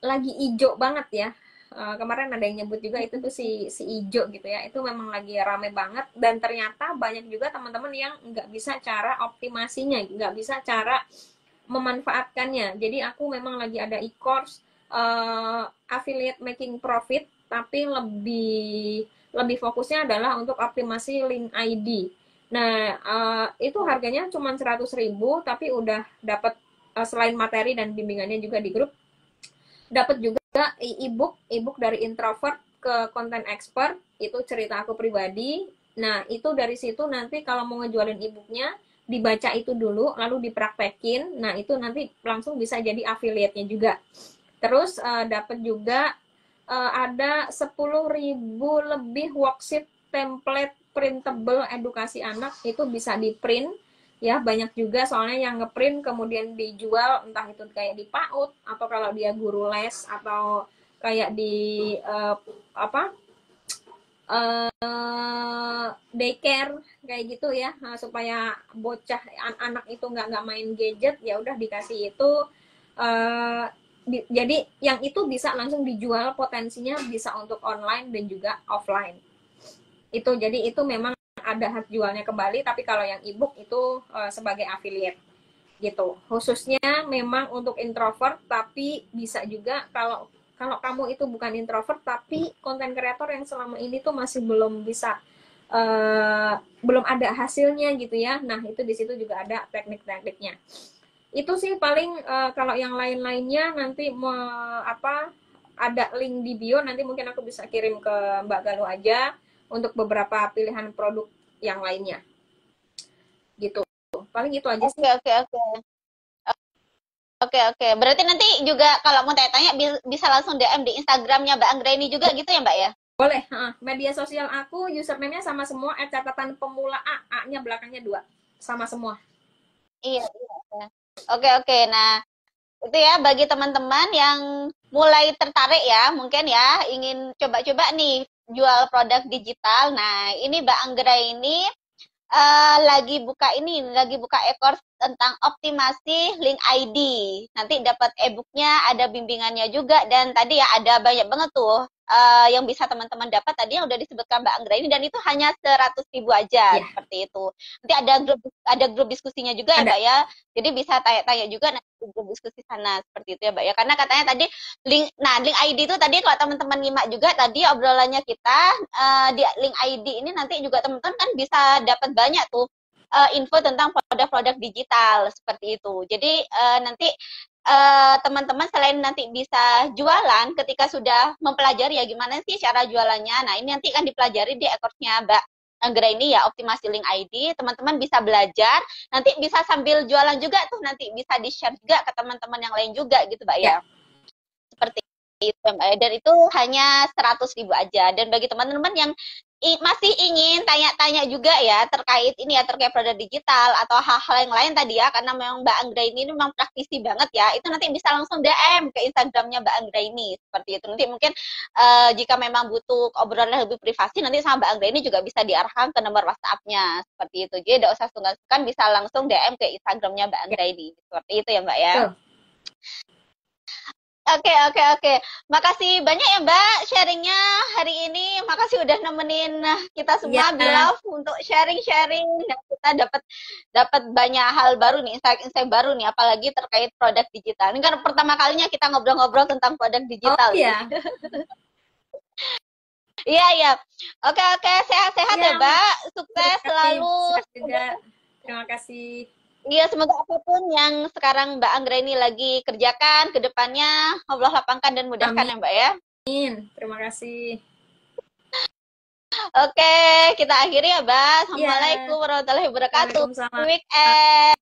A: Lagi ijo banget ya. Kemarin ada yang nyebut juga itu tuh si ijo gitu ya. Itu memang lagi rame banget dan ternyata banyak juga teman-teman yang nggak bisa cara optimasinya, nggak bisa cara memanfaatkannya. Jadi aku memang lagi ada e-course affiliate making profit, tapi lebih fokusnya adalah untuk optimasi link ID. Nah, itu harganya cuma 100.000, tapi udah dapat selain materi dan bimbingannya juga di grup, dapat juga e-book dari introvert ke content expert, itu cerita aku pribadi. Nah, itu dari situ nanti kalau mau ngejualin e-booknya, dibaca itu dulu, lalu dipraktekin. Nah, itu nanti langsung bisa jadi affiliate-nya juga. Terus dapat juga ada 10.000 lebih worksheet template printable edukasi anak, itu bisa di print ya, banyak juga soalnya yang ngeprint kemudian dijual, entah itu kayak di PAUD atau kalau dia guru les atau kayak di apa daycare kayak gitu ya. Nah, supaya bocah anak itu nggak main gadget, ya udah dikasih itu. uh, jadi yang itu bisa langsung dijual, potensinya bisa untuk online dan juga offline. Itu jadi itu memang ada hak jualnya kembali, tapi kalau yang ebook itu sebagai affiliate gitu. Khususnya memang untuk introvert, tapi bisa juga kalau kalau kamu itu bukan introvert tapi konten kreator yang selama ini tuh masih belum bisa belum ada hasilnya gitu ya. Nah, itu di situ juga ada teknik-tekniknya. Itu sih paling kalau yang lain-lainnya nanti ada link di bio, nanti mungkin aku bisa kirim ke Mbak Galuh aja untuk beberapa pilihan produk yang lainnya. Gitu. Paling itu aja sih.
B: Oke. Berarti nanti juga kalau mau tanya-tanya bisa langsung DM di Instagramnya Mbak Anggraini juga gitu ya Mbak ya?
A: Boleh. Media sosial aku username-nya sama semua, catatan pemula A-nya belakangnya 2. Sama semua.
B: Iya. Oke. Nah, itu ya bagi teman-teman yang mulai tertarik ya, mungkin ya ingin coba-coba nih jual produk digital. Nah, ini Mbak Anggra ini lagi buka e-course tentang optimasi link ID. Nanti dapat e-booknya, ada bimbingannya juga, dan tadi ya ada banyak banget tuh yang bisa teman-teman dapat tadi yang udah disebutkan Mbak Anggra ini, dan itu hanya 100.000 aja, seperti itu. Nanti ada grup diskusinya juga ya Mbak ya, jadi bisa tanya-tanya juga nanti grup diskusi sana, seperti itu ya Mbak ya. Karena katanya tadi link ID itu tadi kalau teman-teman nyimak juga tadi obrolannya kita di link ID ini nanti juga teman-teman kan bisa dapat banyak tuh info tentang produk-produk digital seperti itu. Jadi nanti teman-teman selain nanti bisa jualan ketika sudah mempelajari ya gimana sih cara jualannya. Nah, ini nanti kan dipelajari di e-course-nya Mbak Anggra ini ya, optimasi link ID. Teman-teman bisa belajar, nanti bisa sambil jualan juga tuh, nanti bisa di-share juga ke teman-teman yang lain juga gitu Mbak ya. Seperti itu Mbak. Dan itu hanya 100.000 aja. Dan bagi teman-teman yang masih ingin tanya-tanya juga ya terkait ini ya, terkait produk digital atau hal-hal yang lain tadi ya, karena memang Mbak Anggra ini memang praktisi banget ya, itu nanti bisa langsung DM ke Instagramnya Mbak Anggra ini, seperti itu. Nanti mungkin jika memang butuh obrolan lebih privasi, nanti sama Mbak Anggra ini juga bisa diarahkan ke nomor WhatsApp-nya, seperti itu. Jadi tidak usah sungkan-sungkan, bisa langsung DM ke Instagramnya Mbak Anggra ini, seperti itu ya Mbak ya. Oke. Makasih banyak ya Mbak sharingnya hari ini. Makasih udah nemenin kita semua Bilaf untuk sharing-sharing, dan kita dapat banyak hal baru nih, insight baru nih, apalagi terkait produk digital. Ini kan pertama kalinya kita ngobrol-ngobrol tentang produk digital.
A: Oh iya.
B: Iya. Oke. Sehat-sehat ya Mbak. Sukses selalu.
A: Terima kasih.
B: Iya, semoga apapun yang sekarang Mbak Anggra ini lagi kerjakan ke depannya Allah lapangkan dan mudahkan. Amin. Ya Mbak ya.
A: Amin. Terima kasih.
B: Oke, kita akhiri ya Mbak. Assalamualaikum warahmatullahi wabarakatuh.
A: Waalaikumsalam.
B: Weekend.